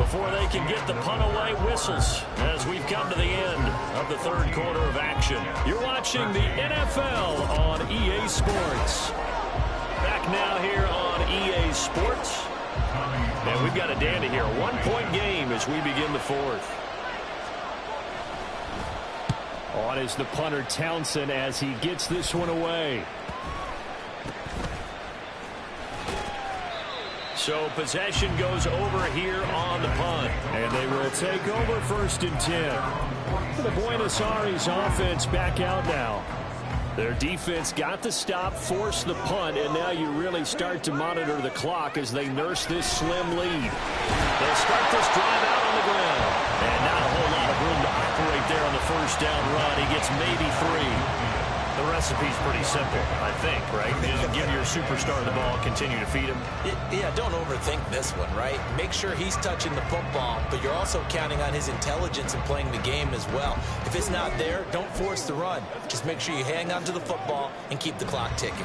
before they can get the punt away. Whistles as we've come to the end of the third quarter of action. You're watching the NFL on EA Sports. Back now here on EA Sports. And we've got a dandy here. A 1-point game as we begin the fourth. On is the punter Townsend as he gets this one away. So possession goes over here on the punt. And they will take over 1st and 10. The Buenos Aires offense back out now. Their defense got the stop, forced the punt, and now you really start to monitor the clock as they nurse this slim lead. They'll start this drive out on the ground. And not a whole lot of room to operate there on the first down run. He gets maybe 3. The recipe's pretty simple, I think, right? Just give your superstar the ball, continue to feed him. Yeah, don't overthink this one, right? Make sure he's touching the football, but you're also counting on his intelligence in playing the game as well. If it's not there, don't force the run. Just make sure you hang on to the football and keep the clock ticking.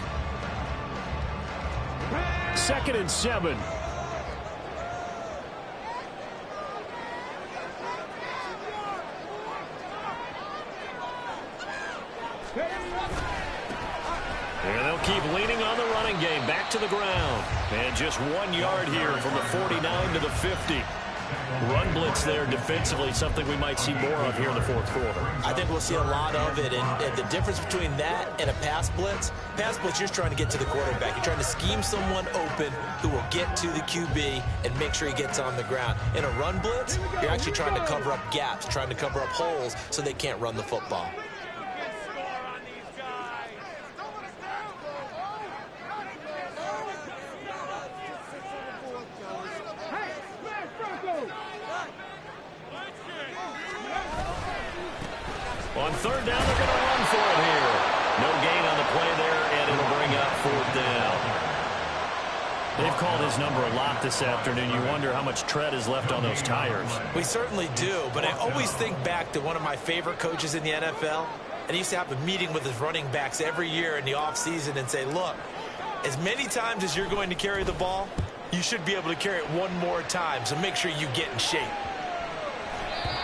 2nd and 7. And they'll keep leaning on the running game. Back to the ground. And just 1 yard here from the 49 to the 50. Run blitz there defensively, something we might see more of here in the fourth quarter. I think we'll see a lot of it, and the difference between that and a pass blitz, you're just trying to get to the quarterback. You're trying to scheme someone open who will get to the QB and make sure he gets on the ground. In a run blitz, you're actually trying to cover up gaps, trying to cover up holes so they can't run the football. On 3rd down, they're going to run for it here. No gain on the play there, and it'll bring up 4th down. They've called his number a lot this afternoon. You wonder how much tread is left on those tires. We certainly do, but I always think back to one of my favorite coaches in the NFL, and he used to have a meeting with his running backs every year in the offseason and say, look, as many times as you're going to carry the ball, you should be able to carry it one more time, so make sure you get in shape.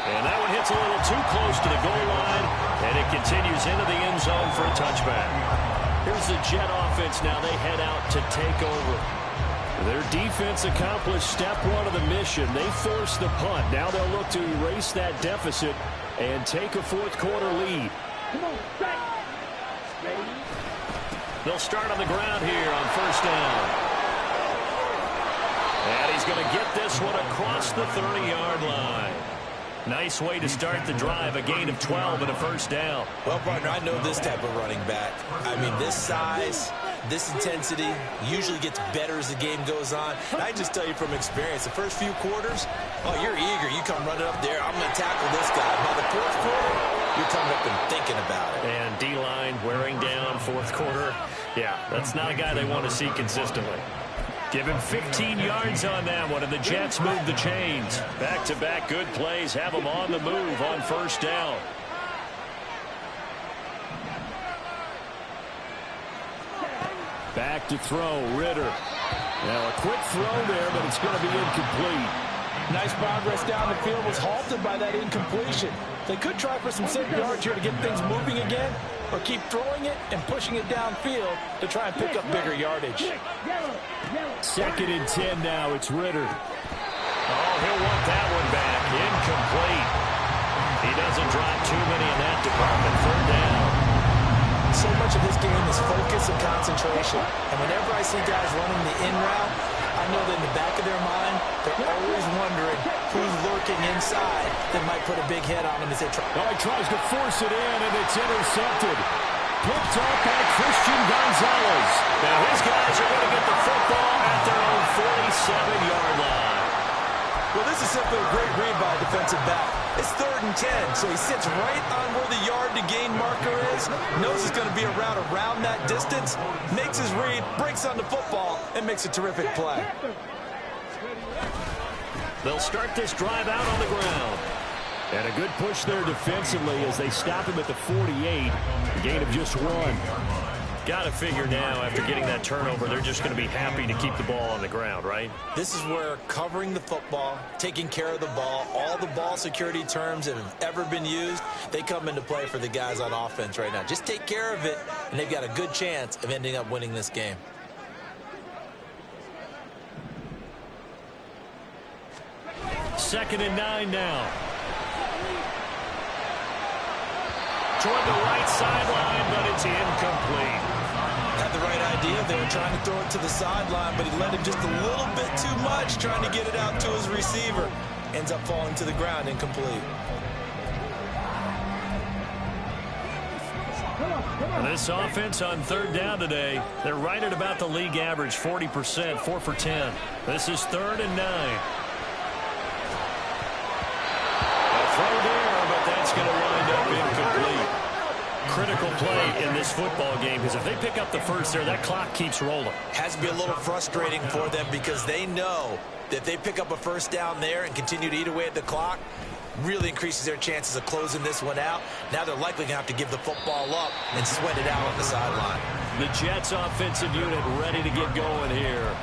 And that one hits a little too close to the goal line, and it continues into the end zone for a touchback. Here's the Jet offense now. They head out to take over. Their defense accomplished step 1 of the mission. They forced the punt. Now they'll look to erase that deficit and take a fourth quarter lead. They'll start on the ground here on 1st down. And he's going to get this one across the 30-yard line. Nice way to start the drive, a gain of 12 and a 1st down. Well, partner, I know this type of running back. I mean, this size, this intensity usually gets better as the game goes on. And I just tell you from experience, the first few quarters, oh, you're eager. You come running up there, I'm going to tackle this guy. By the 4th quarter, you're coming up and thinking about it. And D-line wearing down 4th quarter. Yeah, that's not a guy they want to see consistently. Give him 15 yards on that one, and the Jets move the chains. Back-to-back good plays have them on the move on 1st down. Back to throw, Ritter. Now a quick throw there, but it's going to be incomplete. Nice progress down the field, was halted by that incompletion. They could try for some safe yards here to get things moving again, or keep throwing it and pushing it downfield to try and pick up bigger yardage. 2nd and 10 now. It's Ritter. Oh, he'll want that one back. Incomplete. He doesn't drop too many in that department. 3rd down. So much of this game is focus and concentration. And whenever I see guys running the in route, I know that in the back of their mind, they're always wondering who's lurking inside that might put a big hit on them as they try. Oh, he tries to force it in, and it's intercepted. Picked up by Christian Gonzalez. Now his guys are going to get the football at their own 47-yard line. Well, this is simply a great read by a defensive back. It's 3rd and 10, so he sits right on where the yard-to-gain marker is, knows it's going to be a route around that distance, makes his read, breaks on the football, and makes a terrific play. They'll start this drive out on the ground. And a good push there defensively as they stop him at the 48. A gain of just 1. Got to figure now, after getting that turnover, they're just going to be happy to keep the ball on the ground, right? This is where covering the football, taking care of the ball, all the ball security terms that have ever been used, they come into play for the guys on offense right now. Just take care of it, and they've got a good chance of ending up winning this game. Second and 9 now. Toward the right sideline, but it's incomplete. Had the right idea. They were trying to throw it to the sideline, but he led him just a little bit too much, trying to get it out to his receiver. Ends up falling to the ground, incomplete. This offense on third down today, they're right at about the league average, 40%, 4 for 10. This is 3rd and 9. Throw there, but that's going to wind up incomplete. Critical play in this football game, because if they pick up the first there, that clock keeps rolling. Has to be a little frustrating for them, because they know that if they pick up a first down there and continue to eat away at the clock, really increases their chances of closing this one out. Now they're likely going to have to give the football up and sweat it out on the sideline. The Jets offensive unit ready to get going here.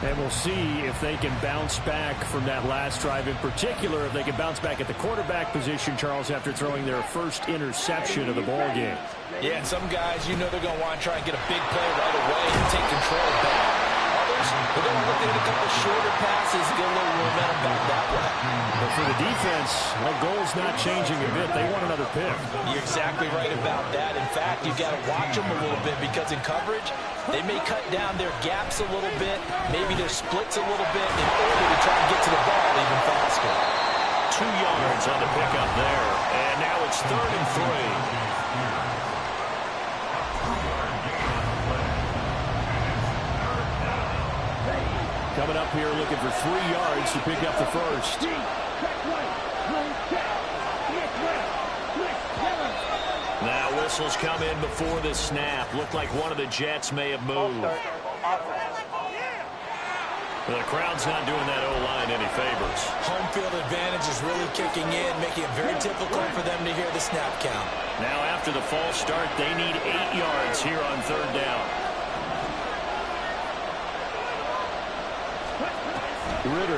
And we'll see if they can bounce back from that last drive, in particular, if they can bounce back at the quarterback position, Charles, after throwing their first interception of the ball game. Yeah, and some guys, you know they're going to want to try and get a big play right away and take control back. Others, they're going to look at a couple shorter passes, get a little momentum back that way. But for the defense, that goal's not changing a bit. They want another pick. You're exactly right about that. In fact, you've got to watch them a little bit, because in coverage, they may cut down their gaps a little bit, maybe their splits a little bit, in order to try and get to the ball even faster. 2 yards on the pickup there, and now it's 3rd and 3. Coming up here looking for 3 yards to pick up the first. Now whistles come in before the snap. Looked like one of the Jets may have moved. The crowd's not doing that O-line any favors. Home field advantage is really kicking in, making it very difficult for them to hear the snap count. Now after the false start, they need 8 yards here on 3rd down. Ritter.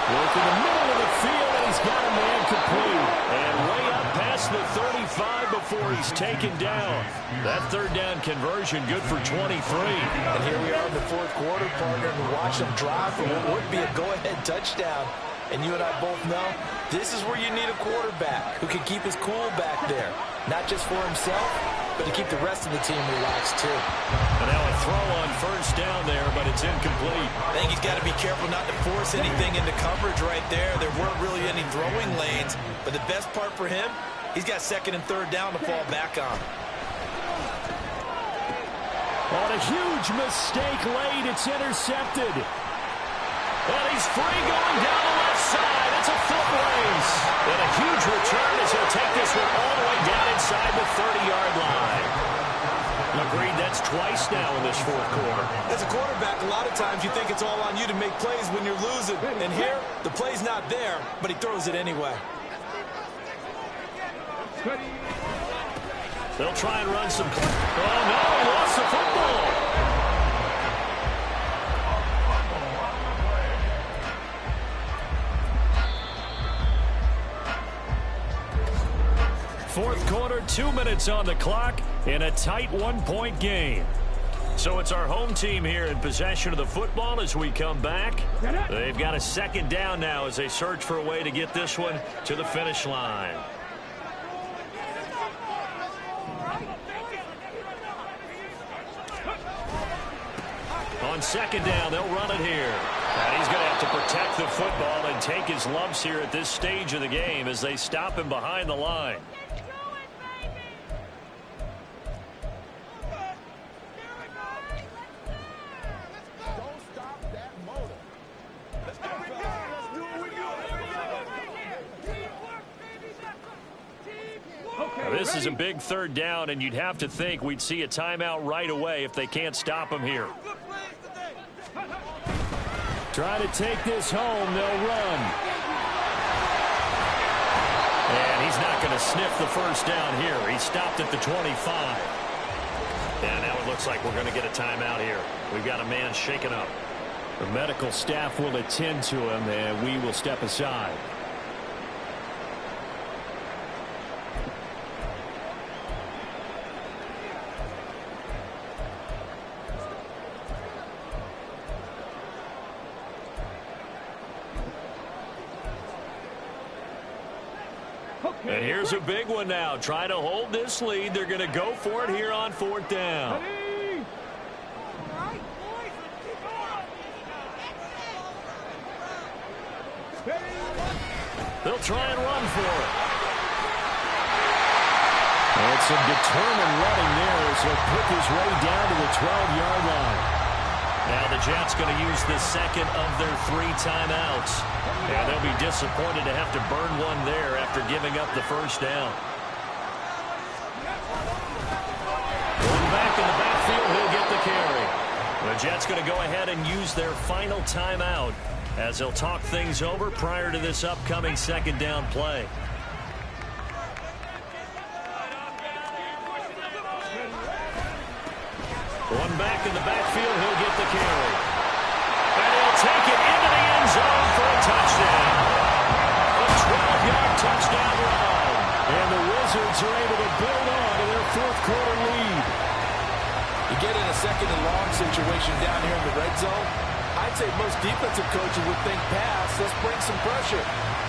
Work in the middle of the field, and he's got a man complete. And way up past the 35 before he's taken down. That 3rd down conversion good for 23. And here we are in the 4th quarter, partner, and watch them drive for what would be a go-ahead touchdown. And you and I both know this is where you need a quarterback who can keep his cool back there. Not just for himself, but to keep the rest of the team relaxed too. And now a throw on 1st down there, but it's incomplete. I think he's got to be careful not to force anything into coverage right there. There weren't really any throwing lanes, but the best part for him, he's got 2nd and 3rd down to fall back on. On a huge mistake late, it's intercepted. And he's free going down the left side. It's a foot race. And a huge return as he'll take this one all the way down inside the 30-yard line. Agreed, that's twice now in this 4th quarter. As a quarterback, a lot of times you think it's all on you to make plays when you're losing. And here, the play's not there, but he throws it anyway. They'll try and run some... Oh, no, he lost the football. Fourth quarter, 2 minutes on the clock in a tight 1-point game. So it's our home team here in possession of the football as we come back. They've got a 2nd down now as they search for a way to get this one to the finish line. On 2nd down, they'll run it here. And he's going to have to protect the football and take his lumps here at this stage of the game as they stop him behind the line. This is a big 3rd down, and you'd have to think we'd see a timeout right away if they can't stop him here. Trying to take this home, they'll run. And He's not going to sniff the first down here. He stopped at the 25. And now it looks like we're going to get a timeout here. We've got a man shaken up. The medical staff will attend to him, and we will step aside. And here's a big one now. Trying to hold this lead. They're going to go for it here on 4th down. They'll try and run for it. And some determined running there as he'll pick his way down to the 12-yard line. Now the Jets going to use the second of their 3 timeouts. And they'll be disappointed to have to burn one there after giving up the first down. One back in the backfield, he'll get the carry. The Jets going to go ahead and use their final timeout as they'll talk things over prior to this upcoming second down play. One back in the backfield, he'll get the carry. And he'll take it into the end zone for a touchdown. A 12-yard touchdown run. And the Wizards are able to build on to their 4th quarter lead. You get in a second and long situation down here in the red zone, I'd say most defensive coaches would think pass, let's bring some pressure.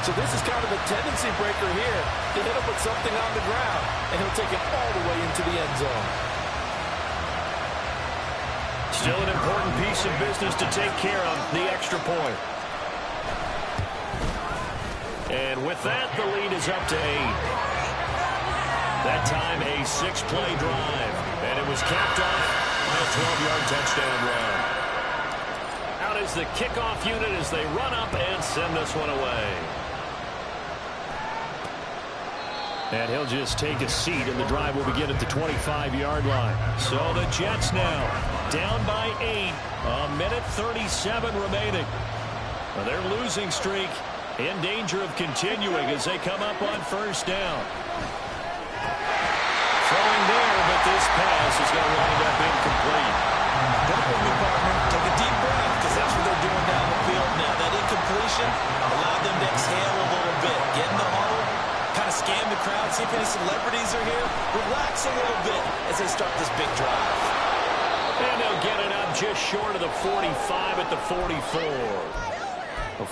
So this is kind of a tendency breaker here to hit him with something on the ground, and he'll take it all the way into the end zone. Still an important piece of business to take care of, the extra point. And with that, the lead is up to 8. That time, a 6-play drive. And it was capped off by a 12-yard touchdown run. Out is the kickoff unit as they run up and send this one away. And he'll just take a seat, and the drive will begin at the 25-yard line. So the Jets now down by 8. A minute 37 remaining. Well, their losing streak in danger of continuing as they come up on first down. Throwing there, but this pass is going to wind up incomplete. Put it with me, partner. Take a deep breath, because that's what they're doing down the field now. That incompletion allowed them to exhale a little bit. Get in the hole, kind of scan the crowd, see if any celebrities are here. Relax a little bit as they start this big drive. And they'll get it up just short of the 45 at the 44.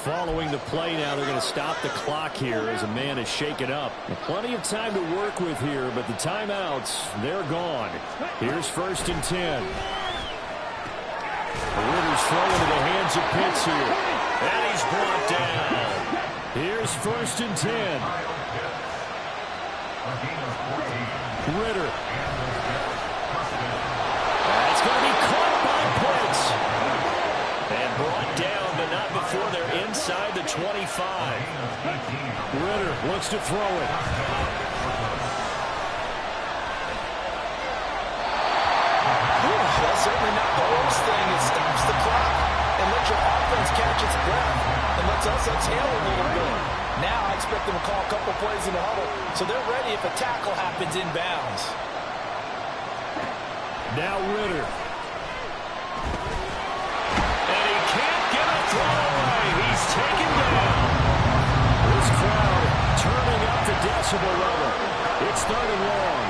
Following the play now, they're going to stop the clock here as a man is shaken up. Plenty of time to work with here, but the timeouts, they're gone. Here's 1st and 10. Ritter's throwing into the hands of Pitts here. And he's brought down. Here's 1st and 10. Ritter. That's going to be caught by Pitts. And brought down, but not before they're inside the 25. Ritter looks to throw it. That's certainly not the worst thing. It stops the clock and lets your offense catch its breath and lets us exhale a little bit. Now I expect them to call a couple plays in the huddle so they're ready if a tackle happens inbounds. Now Ritter. Throw away. He's taken down. This crowd turning up the decibel level. It's 3rd and long.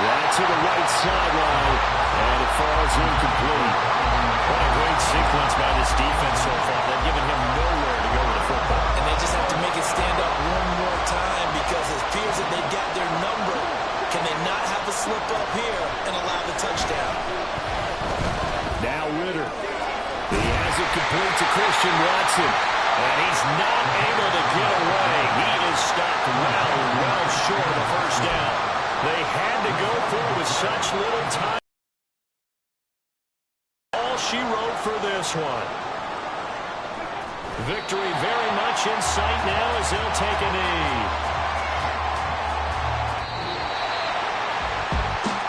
Right to the right sideline, and it falls incomplete. What a great sequence by this defense so far. They've given him nowhere to go with the football. And they just have to make it stand up one more time because it appears that they've got their number. Can they not have a slip up here and allow the touchdown? Now Ritter. He has it complete to Christian Watson. And he's not able to get away. He is stopped well short of the first down. They had to go for it with such little time. All she wrote for this one. Victory very much in sight now as they'll take a knee.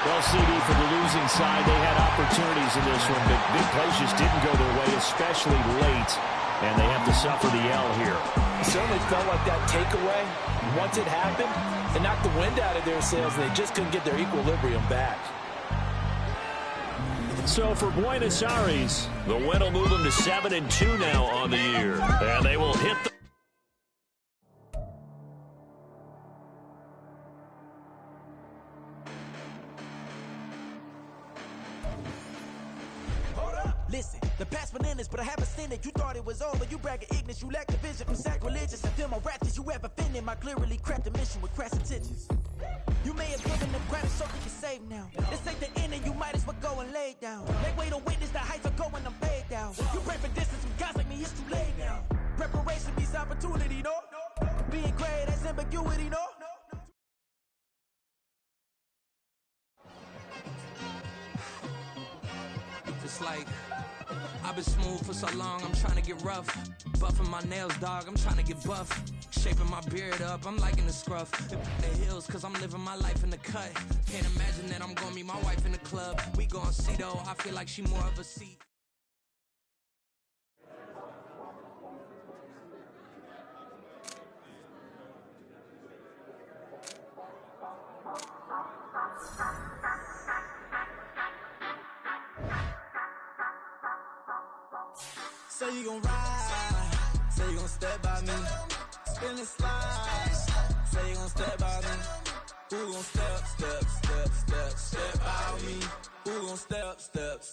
Well, CD, for the losing side, they had opportunities in this one, but big plays just didn't go their way, especially late. And they have to suffer the L here. It certainly felt like that takeaway, once it happened, it knocked the wind out of their sails, and they just couldn't get their equilibrium back. So for Buenos Aires, the win will move them to 7-2 now on the year. And they will hit the... Listen, the past bananas, but I haven't seen it. You thought it was over. You bragging ignorance. You lack the vision from sacrilegious. I feel my raptors. You ever offended my clearly crafted mission with crass intentions. You may have given them credit so you can save now. This ain't the end and you might as well go and lay down. Make way to witness the heights are going, I'm paid down. You pray for distance from guys like me, it's too late now. Preparation means opportunity, no? Being great has ambiguity, no? It's like I've been smooth for so long, I'm trying to get rough. Buffing my nails, dog, I'm trying to get buff. Shaping my beard up, I'm liking the scruff. The hills, cause I'm living my life in the cut. Can't imagine that I'm gonna meet my wife in the club. We gon' see though, I feel like she more of a seat. Say you gon' ride, say you gon' step by me, spin and slide, say you gon' step by me, who gon' step by me, who gon' step